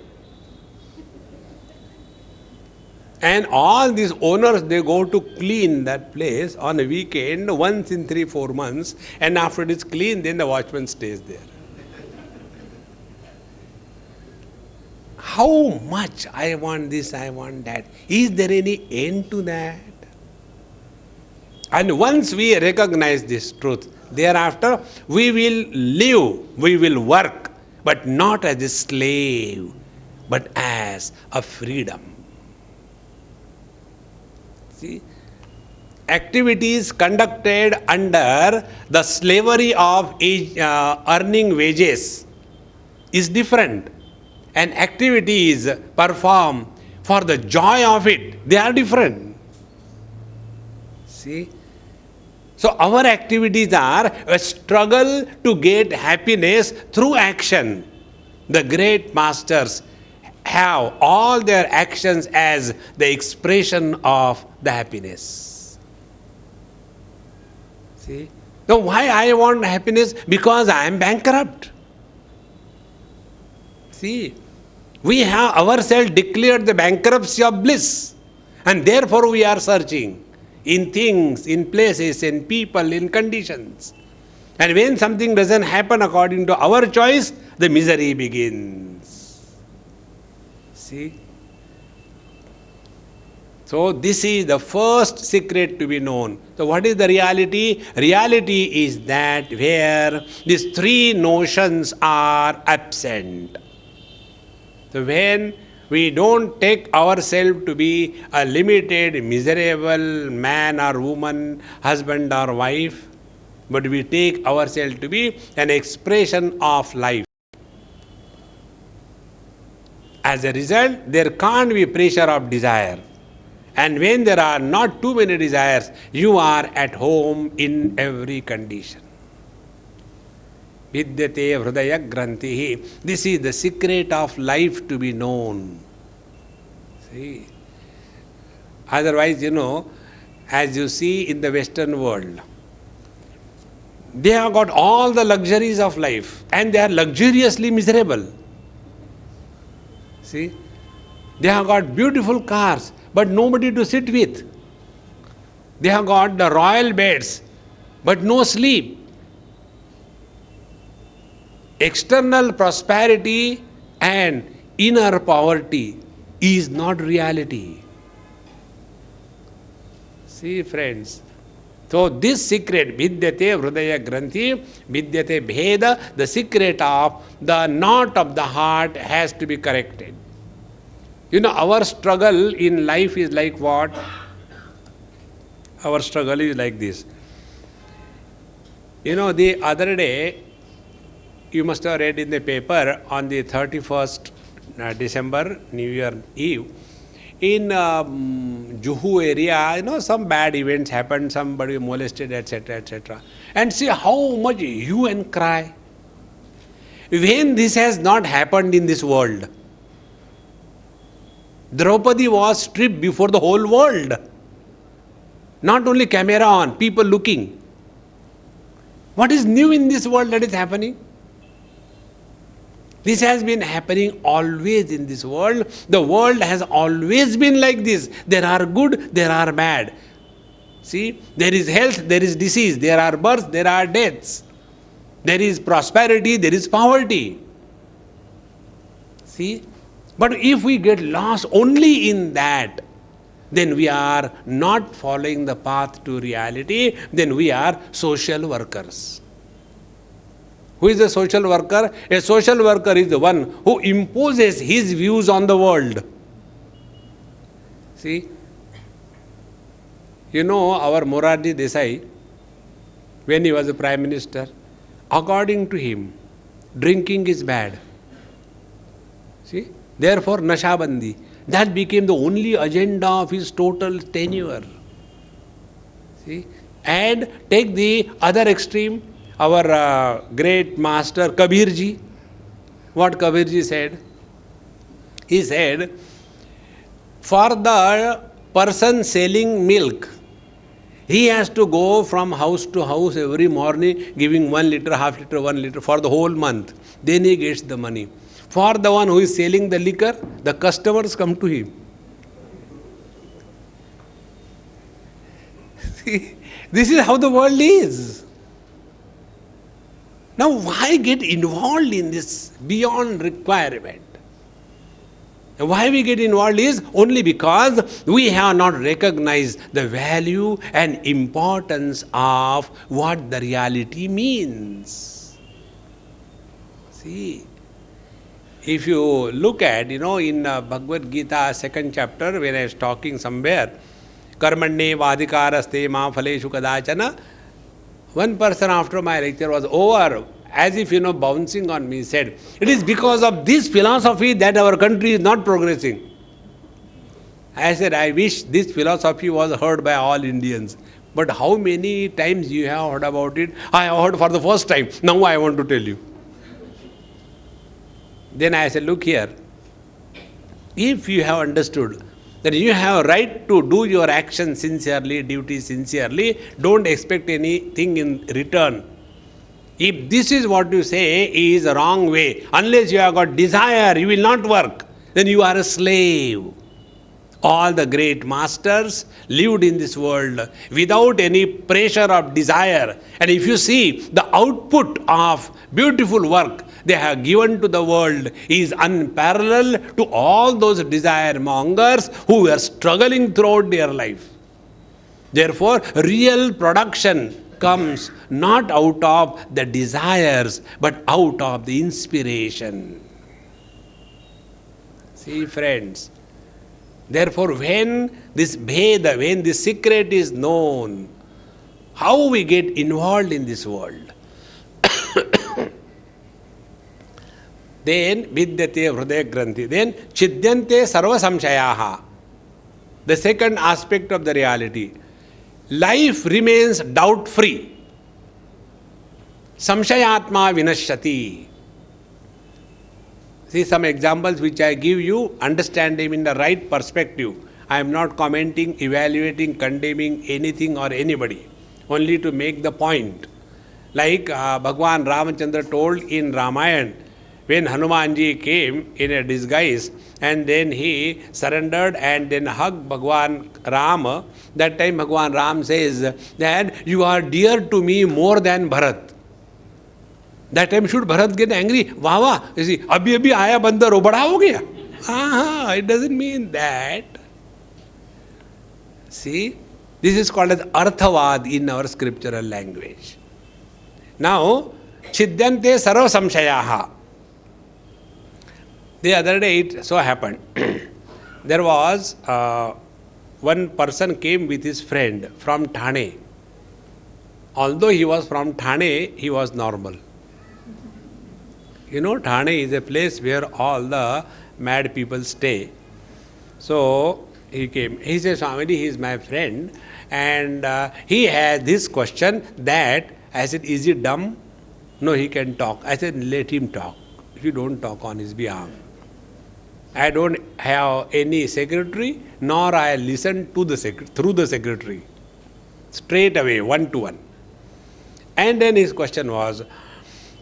And all these owners, they go to clean that place on a weekend once in 3-4 months, and after it is clean, then the watchman stays there. How much I want this, I want that. Is there any end to that? And once we recognize this truth, thereafter we will live, we will work, but not as a slave, but as a freedom. See, activities conducted under the slavery of earning wages is different, and activities performed for the joy of it, they are different. See, so our activities are a struggle to get happiness through action. The great masters have all their actions as the expression of the happiness. See? Now why I want happiness? Because I am bankrupt. See? We have ourselves declared the bankruptcy of bliss, and therefore we are searching in things, in places, in people, in conditions. And when something doesn't happen according to our choice, the misery begins. See? So this is the first secret to be known. So what is the reality? Reality is that where these three notions are absent. So when We don't take ourselves to be a limited, miserable man or woman, husband or wife, but we take ourselves to be an expression of life. As a result, there can't be pressure of desire. And when there are not too many desires, you are at home in every condition. Vidyate hridaya grantihi. This is the secret of life to be known. See? Otherwise, as you see in the Western world, they have got all the luxuries of life and they are luxuriously miserable. See? They have got beautiful cars, but nobody to sit with. They have got the royal beds, but no sleep. External prosperity and inner poverty is not reality. See, friends. So this secret, vidyate hridaya granthi, vidyate bheda, the secret of the knot of the heart has to be corrected. Our struggle in life is like what? Our struggle is like this. The other day, you must have read in the paper on the 31st December, New Year Eve, in Juhu area, some bad events happened, somebody molested, etc., etc. And see how much hue and cry. When this has not happened in this world, Draupadi was stripped before the whole world. Not only camera on, people looking. What is new in this world that is happening? This has been happening always in this world. The world has always been like this. There are good, there are bad. See, there is health, there is disease, there are births, there are deaths. There is prosperity, there is poverty. See, but if we get lost only in that, then we are not following the path to reality, then we are social workers. Who is a social worker? A social worker is the one who imposes his views on the world. See, our Morarji Desai, when he was a Prime Minister, according to him, drinking is bad. See, therefore Nashabandi, that became the only agenda of his total tenure. See, and take the other extreme, our great master Kabirji. What Kabirji said? He said, for the person selling milk, he has to go from house to house every morning giving 1 liter, half liter, 1 liter for the whole month. Then he gets the money. For the one who is selling the liquor, the customers come to him. See, this is how the world is. Now, why get involved in this beyond requirement? Why we get involved is only because we have not recognized the value and importance of what the reality means. See, if you look at, in Bhagavad Gita, 2nd chapter, when I was talking somewhere, Karmanye vadikaraste ma phaleshu kadachana, one person after my lecture was over, as if, bouncing on me, said, it is because of this philosophy that our country is not progressing. I said, I wish this philosophy was heard by all Indians. But how many times you have heard about it? I have heard for the first time. Now I want to tell you. Then I said, look here. If you have understood that you have right to do your action sincerely, duty sincerely, don't expect anything in return. If this is what you say is a wrong way, unless you have got desire, you will not work, then you are a slave. All the great masters lived in this world without any pressure of desire. And if you see, the output of beautiful work they have given to the world is unparalleled to all those desire mongers who were struggling throughout their life. Therefore, real production comes not out of the desires, but out of the inspiration. See, friends, therefore when this Bheda, when this secret is known, how we get involved in this world? Then vidyate hridaya granthi. Then chidyante sarva samshayaha. The second aspect of the reality. Life remains doubt-free. Samshayatma vinashyati. See some examples which I give you, understand them in the right perspective. I am not commenting, evaluating, condemning anything or anybody. Only to make the point. Like Bhagwan Ramachandra told in Ramayana, when Hanumanji came in a disguise and then he surrendered and then hugged Bhagwan Ram, that time Bhagwan Ram says that you are dear to me more than Bharat. That time should Bharat get angry? Wah wah, you see, abhi abhi aaya bandar ho, bada ho gaya. It doesn't mean that. See, this is called as arthavad in our scriptural language. Now, chidyante sarva samshayaha. The other day it so happened, there was one person came with his friend from Thane. Although he was from Thane, he was normal. You know, Thane is a place where all the mad people stay. So he came. He said, Swami, he is my friend and he has this question that, I said, is he dumb? No, he can talk. I said, let him talk. If you don't talk on his behalf. I don't have any secretary, nor I listen to the through the secretary. Straight away, one to one. And then his question was,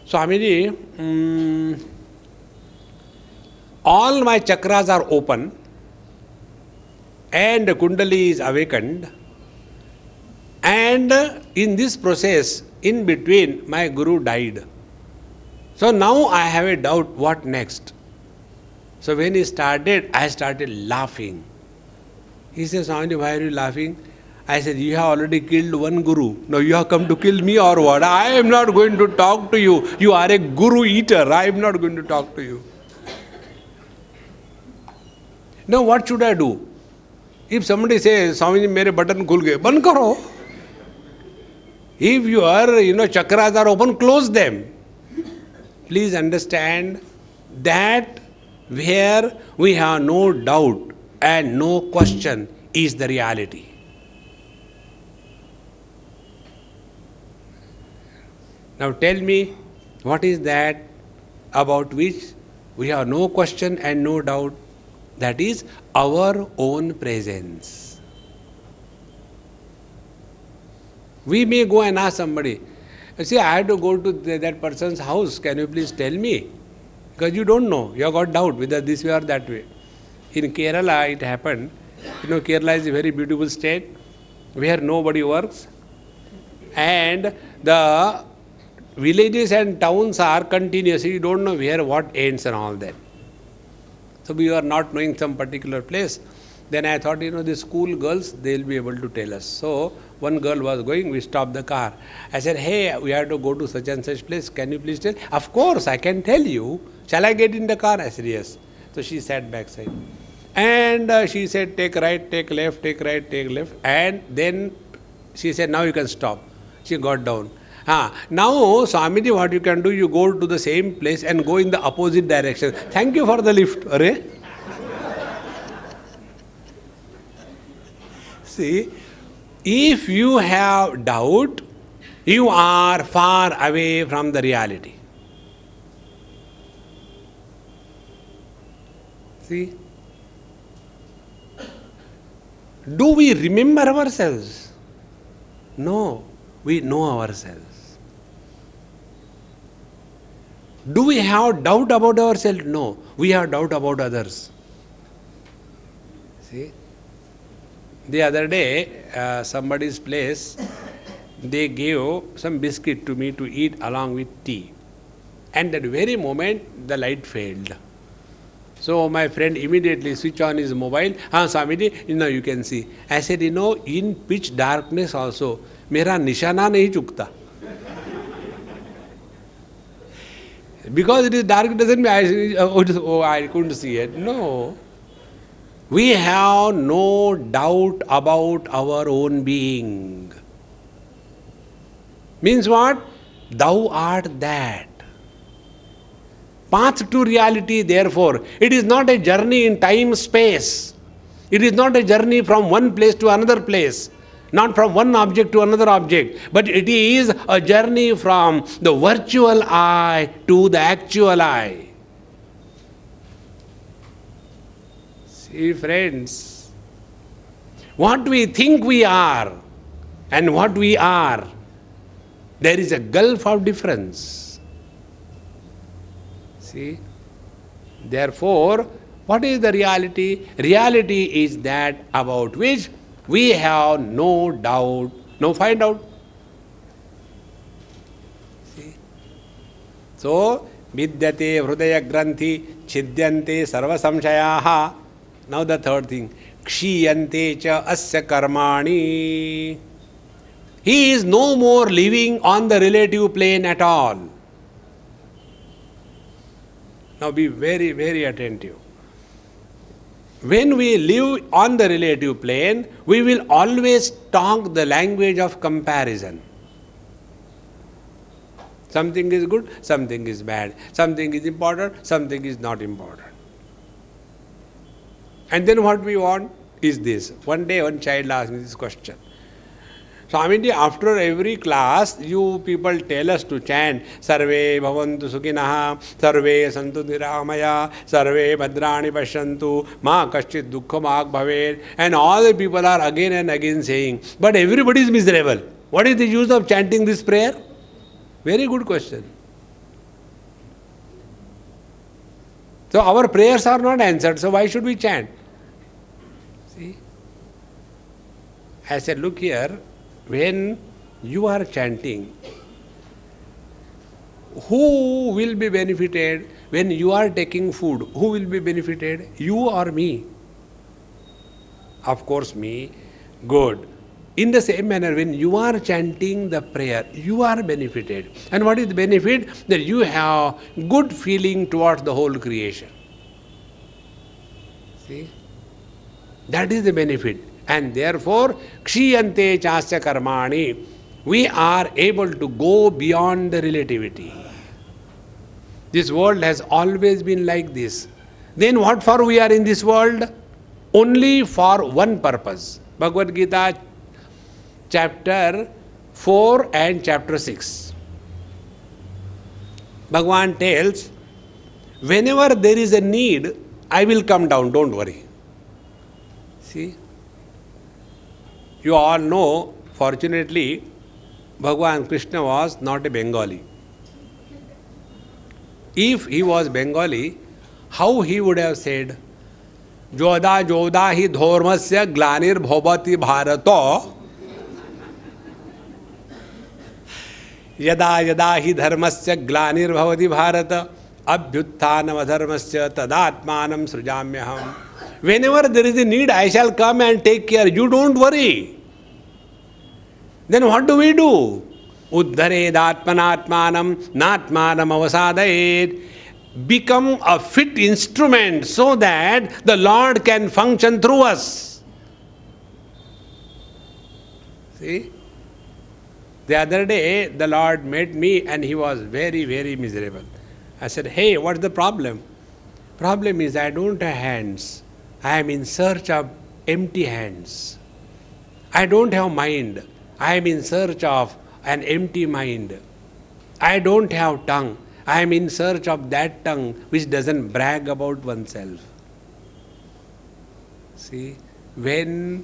Swamiji, all my chakras are open and Kundali is awakened, and in this process, in between, my Guru died. So now I have a doubt, what next? So when he started, I started laughing. He says, Swamiji, why are you laughing? I said, you have already killed one Guru. Now you have come to kill me or what? I am not going to talk to you. You are a Guru eater. I am not going to talk to you. Now what should I do? If somebody says, Swamiji, mere button khul gaye, ban karo. If your chakras are open, close them. Please understand that where we have no doubt and no question is the reality. Now tell me, what is that about which we have no question and no doubt? That is our own presence. We may go and ask somebody, see, I have to go to that person's house, can you please tell me? Because you don't know, you have got doubt whether this way or that way. In Kerala it happened, Kerala is a very beautiful state where nobody works and the villages and towns are continuous, you don't know where what ends and all that. So we are not knowing some particular place. Then I thought, the school girls, they will be able to tell us. So one girl was going, we stopped the car. I said, hey, we have to go to such and such place, can you please tell? Of course, I can tell you. Shall I get in the car? I said, yes. So she sat backside. And she said, take right, take left, take right, take left. And then she said, now you can stop. She got down. Now, Swamiji, what you can do, you go to the same place and go in the opposite direction. Thank you for the lift. Arre? See, if you have doubt, you are far away from the reality. See? Do we remember ourselves? No, we know ourselves. Do we have doubt about ourselves? No, we have doubt about others. See? The other day, somebody's place, they gave some biscuit to me to eat along with tea. And that very moment, the light failed. So my friend immediately switched on his mobile. Swamiji, you can see. I said, in pitch darkness also, mera nishana nahi chukta. Because it is dark, it doesn't mean I couldn't see it. No. We have no doubt about our own being. Means what? Thou art that. Path to reality, therefore, it is not a journey in time space. It is not a journey from one place to another place, not from one object to another object, but it is a journey from the virtual I to the actual I. See, friends, what we think we are and what we are, there is a gulf of difference. See? Therefore, what is the reality? Reality is that about which we have no doubt, no find out. See? So, vidyate hridaya granthi chidyante sarva samshayaha. Now the third thing, kshiyante cha asya karmani. He is no more living on the relative plane at all. Now be very, very attentive. When we live on the relative plane, we will always talk the language of comparison. Something is good, something is bad. Something is important, something is not important. And then what we want is this. One day one child asked me this question. Swamiji, after every class, you people tell us to chant Sarve Bhavantu Sukhinaha, Sarve Santu Niramaya, Sarve Bhadrani Pashyantu, Ma Kaschit Dukkha Maag Bhavet, and all the people are again and again saying, but everybody is miserable. What is the use of chanting this prayer? Very good question. So our prayers are not answered, so why should we chant? See? I said, look here. When you are chanting, who will be benefited? When you are taking food, who will be benefited? You or me? Of course, me. Good. In the same manner, when you are chanting the prayer, you are benefited. And what is the benefit? That you have good feeling towards the whole creation. See? That is the benefit. And therefore, kshiyante chasya karmani, we are able to go beyond the relativity. This world has always been like this. Then what for we are in this world? Only for one purpose. Bhagavad Gita chapter 4 and chapter 6. Bhagavan tells, whenever there is a need, I will come down, don't worry. See? You all know, fortunately, Bhagavan Krishna was not a Bengali. If he was Bengali, how he would have said, Joda Joda hi dhormasya glanir bhavati bharato Yada Yada hi dharmasya glanir bhavati bharata abhyutthanam adharmasya tadatmanam srujamyaham. Whenever there is a need, I shall come and take care. You don't worry. Then what do we do? Uddhared atmanatmanam natmanam avasadayed. Become a fit instrument so that the Lord can function through us. See? The other day, the Lord met me and he was very, very miserable. I said, hey, what's the problem? Problem is I don't have hands. I am in search of empty hands. I don't have mind. I am in search of an empty mind. I don't have tongue. I am in search of that tongue which doesn't brag about oneself. See, when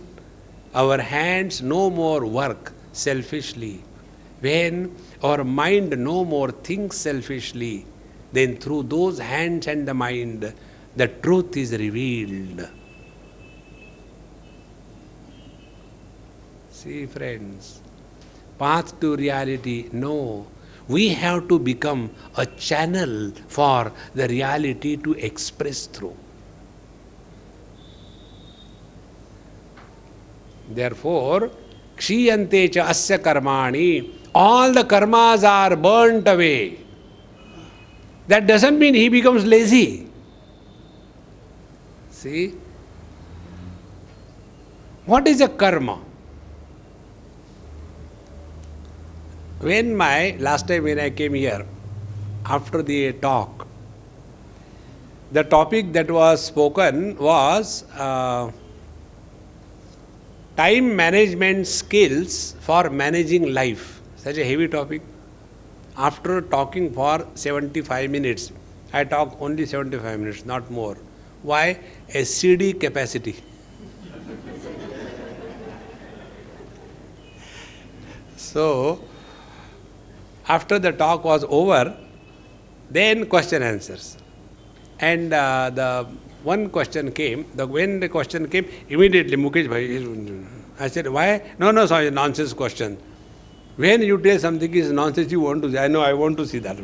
our hands no more work selfishly, when our mind no more thinks selfishly, then through those hands and the mind, the truth is revealed. See, friends, path to reality, no. We have to become a channel for the reality to express through. Therefore, kshiyante cha asya karmani, all the karmas are burnt away. That doesn't mean he becomes lazy. See? What is a karma? Last time when I came here, after the talk, the topic that was spoken was time management skills for managing life. Such a heavy topic. After talking for 75 minutes, I talk only 75 minutes, not more. Why? A CD capacity. So, after the talk was over, then question answers. And the one question came, when the question came, immediately Mukesh bhai, I said, why? No, sorry, nonsense question. When you tell something is nonsense, you want to say, I know, I want to see that.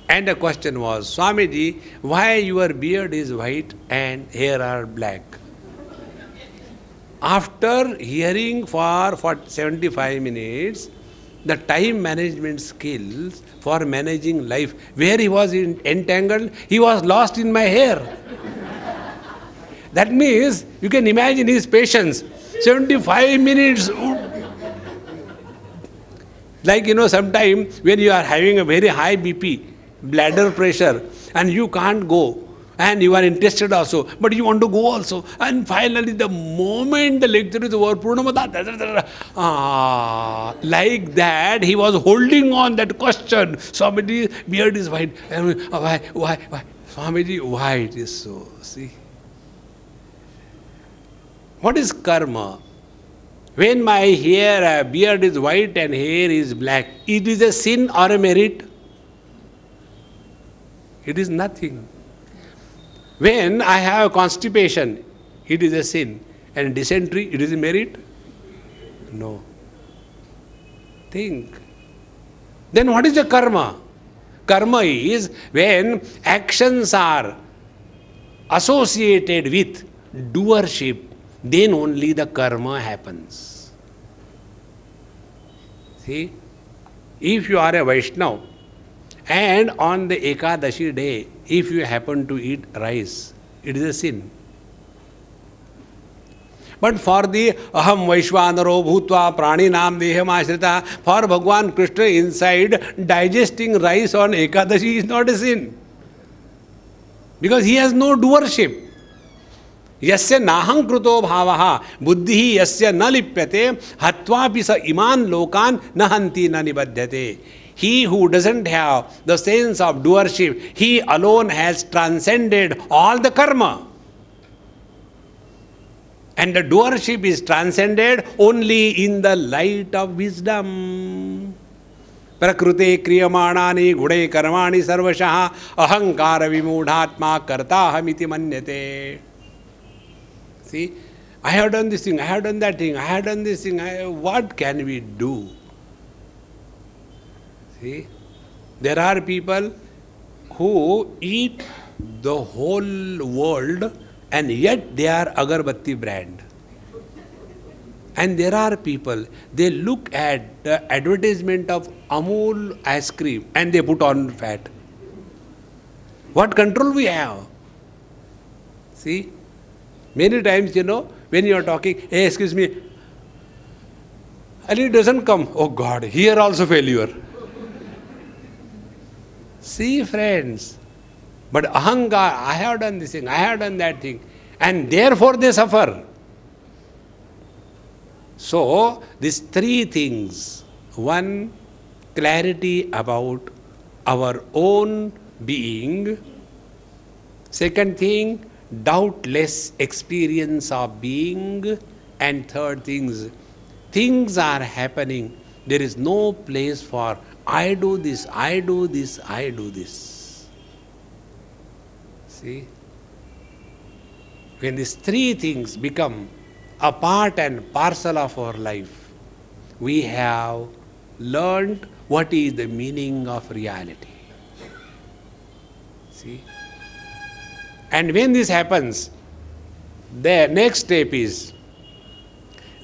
And the question was, Swamiji, why your beard is white and hair are black? After hearing for 75 minutes, the time management skills for managing life, where he was entangled, he was lost in my hair. That means, you can imagine his patience. 75 minutes. Like, sometimes when you are having a very high BP, bladder pressure, and you can't go, and you are interested also, but you want to go also. And finally, the moment the lecture is over, like that, he was holding on that question. Swamiji, beard is white. Why? Swamiji, why it is so? See? What is karma? When my beard is white and hair is black, it is a sin or a merit? It is nothing. When I have constipation, it is a sin. And dysentery, it is a merit? No. Think. Then what is the karma? Karma is when actions are associated with doership, then only the karma happens. See? If you are a Vaishnava, and on the Ekadashi day, if you happen to eat rice, it is a sin. But for the Aham Vaishvanaro Bhutva Praninam Deham Ashrita, for Bhagwan Krishna inside, digesting rice on Ekadashi is not a sin. Because he has no doership. Yasya naham kruto bhavaha buddhihi yasya na lipyate hatvapi sa iman lokan nahanti na nibadhyate. He who doesn't have the sense of doership, he alone has transcended all the karma. And the doership is transcended only in the light of wisdom. Prakrute kriyamanani gudai karmani sarvashaha ahankara vimudhatma kartahamiti manyate. See, I have done this thing, I have done that thing, I have done this thing, what can we do? See, there are people who eat the whole world and yet they are agarbatti brand. And there are people, they look at the advertisement of Amul ice cream and they put on fat. What control we have? See? Many times, when you are talking, hey, excuse me, and it doesn't come, oh God, here also failure. See, friends, but ahankar, I have done this thing, I have done that thing, and therefore they suffer. So, these three things. One, clarity about our own being. Second thing, doubtless experience of being. And third things are happening. There is no place for I do this, I do this, I do this. See? When these three things become a part and parcel of our life, we have learned what is the meaning of reality. See? And when this happens, the next step is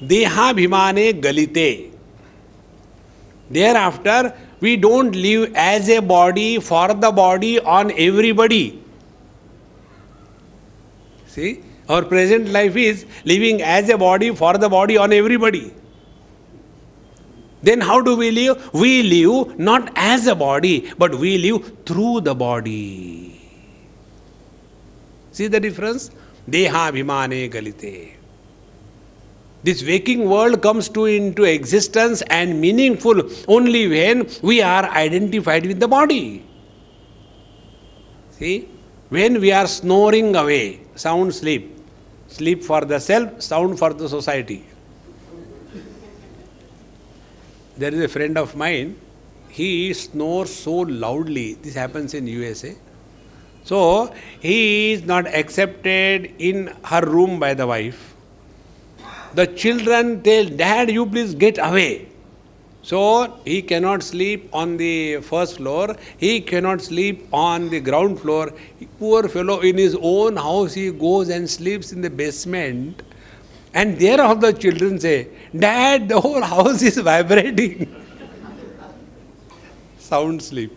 Dehabhimane Galite. Thereafter, We don't live as a body for the body on everybody. See, our present life is living as a body for the body on everybody. Then how do we live? We live not as a body, but we live through the body. See the difference? Deha bhimane galite. This waking world comes into existence and meaningful only when we are identified with the body. See? When we are snoring away, sound sleep. Sleep for the self, sound for the society. There is a friend of mine, he snores so loudly. This happens in USA. So, he is not accepted in her room by the wife. The children tell, Dad, you please get away. So, he cannot sleep on the first floor, he cannot sleep on the ground floor. Poor fellow, in his own house, he goes and sleeps in the basement. And thereof the children say, Dad, the whole house is vibrating. Sound sleep.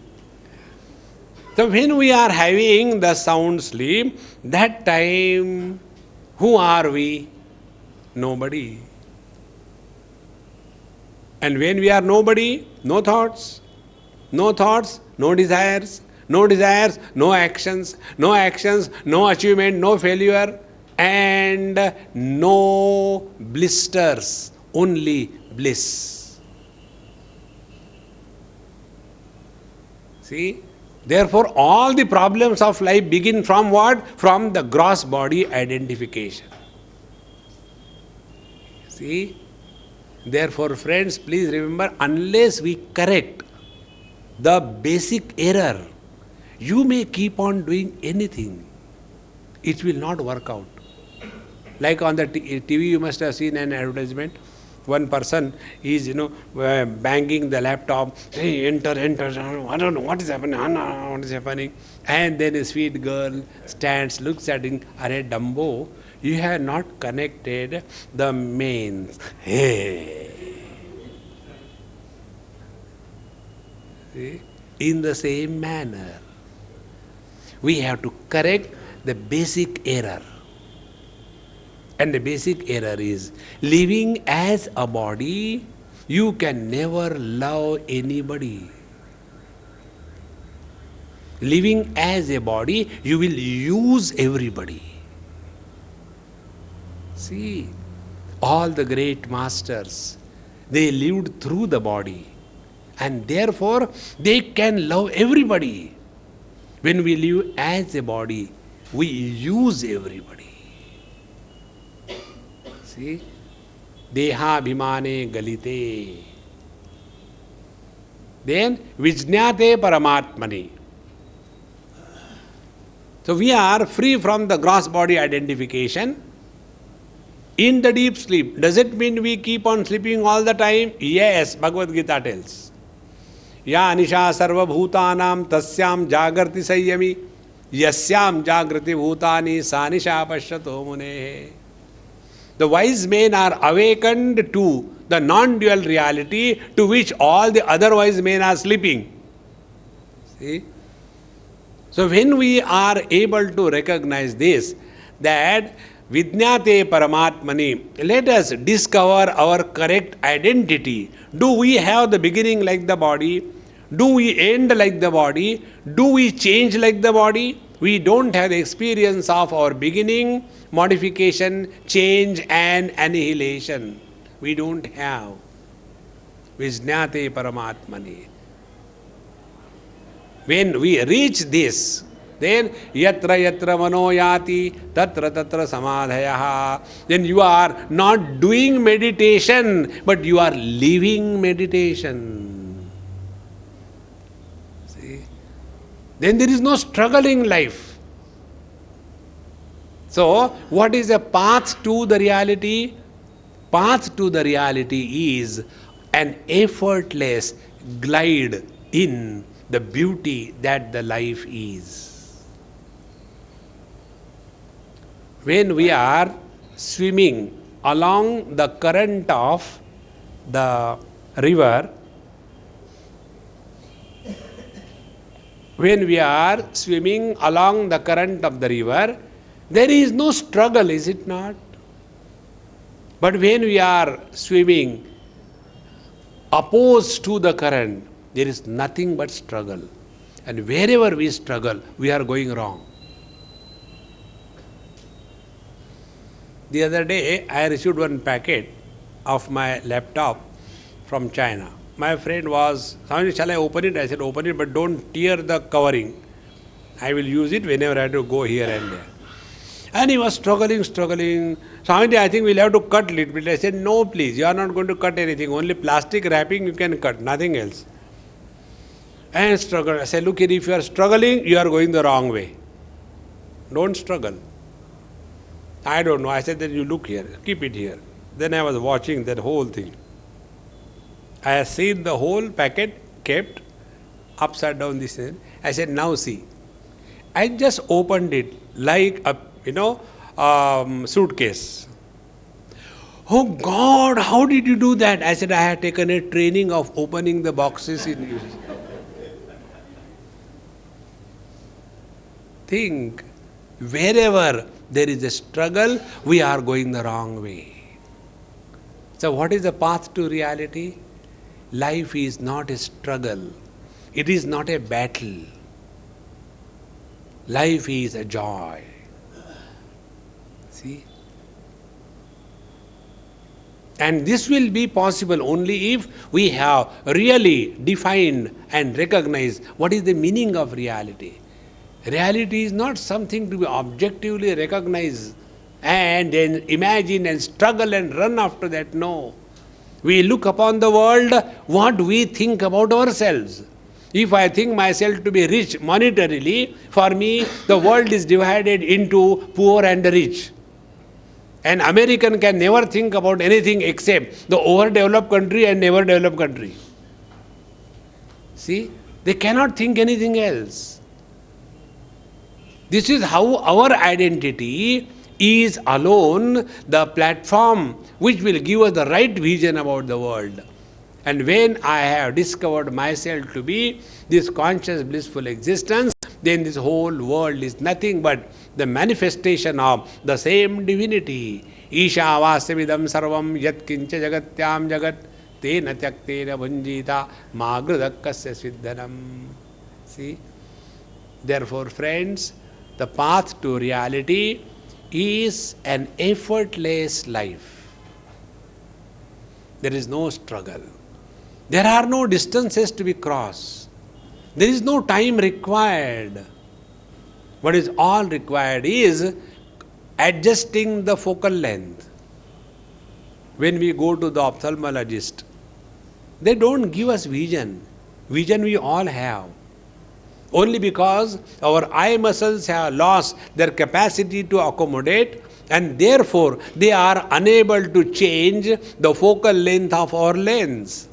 So, when we are having the sound sleep, that time, who are we? Nobody. And when we are nobody, no thoughts, no desires, no actions, no achievement, no failure, and no blisters, only bliss. See? Therefore, all the problems of life begin from what? From the gross body identification. See? Therefore, friends, please remember, unless we correct the basic error, you may keep on doing anything. It will not work out. Like on the TV, you must have seen an advertisement. One person is, banging the laptop. Hey, enter. I don't know what is happening. And then a sweet girl stands, looks at him. Are Dumbo, you have not connected the mains. Hey. See? In the same manner, we have to correct the basic error. And the basic error is, living as a body, you can never love anybody. Living as a body, you will use everybody. See, all the great masters, they lived through the body, and therefore they can love everybody. When we live as a body, we use everybody. See? Deha bhimane galite. Then vijñāte paramatmani. So we are free from the gross body identification in the deep sleep. Does it mean we keep on sleeping all the time? Yes, Bhagavad Gita tells. Ya anisha sarva bhutanam tasyam jagarti sayyami yasyam jagrati bhutani sanisha pashyato munehe. The wise men are awakened to the non-dual reality to which all the other wise men are sleeping. See? So when we are able to recognize this, that Vijñāte Paramatmani, let us discover our correct identity. Do we have the beginning like the body? Do we end like the body? Do we change like the body? We don't have the experience of our beginning, modification, change and annihilation. We don't have. Vijñāte Paramatmani. When we reach this, then yatra yatra mano yati tatra tatra samadhaya. Then you are not doing meditation, but you are living meditation. See? Then there is no struggle in life. So, what is the path to the reality? Path to the reality is an effortless glide in the beauty that the life is. When we are swimming along the current of the river, When we are swimming along the current of the river, there is no struggle, is it not? But when we are swimming opposed to the current, there is nothing but struggle. And wherever we struggle, we are going wrong. The other day, I received one packet of my laptop from China. My friend was, Swami, shall I open it? I said, open it, but don't tear the covering. I will use it whenever I have to go here and there. And he was struggling. Swami, I think we'll have to cut a little bit. I said, no, please, you are not going to cut anything. Only plastic wrapping you can cut, nothing else. And struggle. I said, look here, if you are struggling, you are going the wrong way. Don't struggle. I don't know. I said that you look here, keep it here. Then I was watching that whole thing. I have seen the whole packet kept upside down this end. I said, now see. I just opened it like a, suitcase. Oh God, how did you do that? I said, I had taken a training of opening the boxes in use. Think, wherever there is a struggle, we are going the wrong way. So what is the path to reality? Life is not a struggle. It is not a battle. Life is a joy. See? And this will be possible only if we have really defined and recognized what is the meaning of reality. Reality is not something to be objectively recognized and then imagine and struggle and run after that. No. We look upon the world what we think about ourselves. If I think myself to be rich monetarily, for me the world is divided into poor and rich. An American can never think about anything except the overdeveloped country and never developed country. See, they cannot think anything else. This is how our identity is alone the platform which will give us the right vision about the world. And when I have discovered myself to be this conscious blissful existence, then this whole world is nothing but the manifestation of the same divinity. Isha vasavidam sarvam yat kincha jagatyam jagat tena tyaktena bhunjita magrudakkasya siddhanam. See? Therefore, friends, the path to reality is an effortless life. There is no struggle. There are no distances to be crossed. There is no time required. What is all required is adjusting the focal length. When we go to the ophthalmologist, they don't give us vision. Vision we all have. Only because our eye muscles have lost their capacity to accommodate, and therefore they are unable to change the focal length of our lens.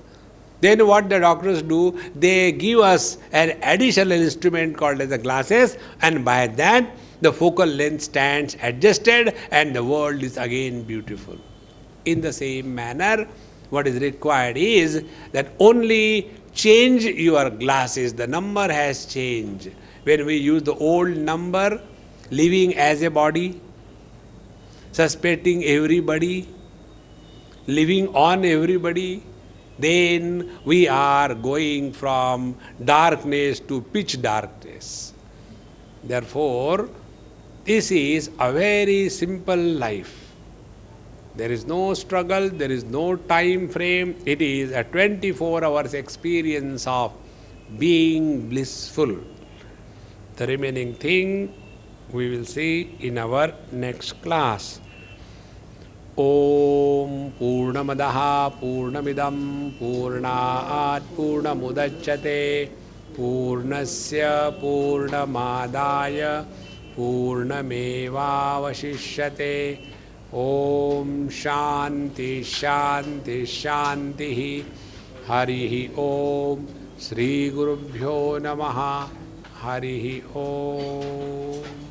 Then what the doctors do, they give us an additional instrument called as the glasses, and by that the focal length stands adjusted and the world is again beautiful. In the same manner, what is required is that only change your glasses. The number has changed. When we use the old number, living as a body, suspecting everybody, living on everybody, then we are going from darkness to pitch darkness. Therefore, this is a very simple life. There is no struggle, there is no time frame. It is a 24 hours experience of being blissful. The remaining thing we will see in our next class. Om Purnamadaha Purnamidam Purnaat Purnamudachyate Purnasya Purnamadaya Purnamevavashishyate. Om Shanti Shanti Shanti Harihi Om Sri Gurubhyo Namaha Harihi Om.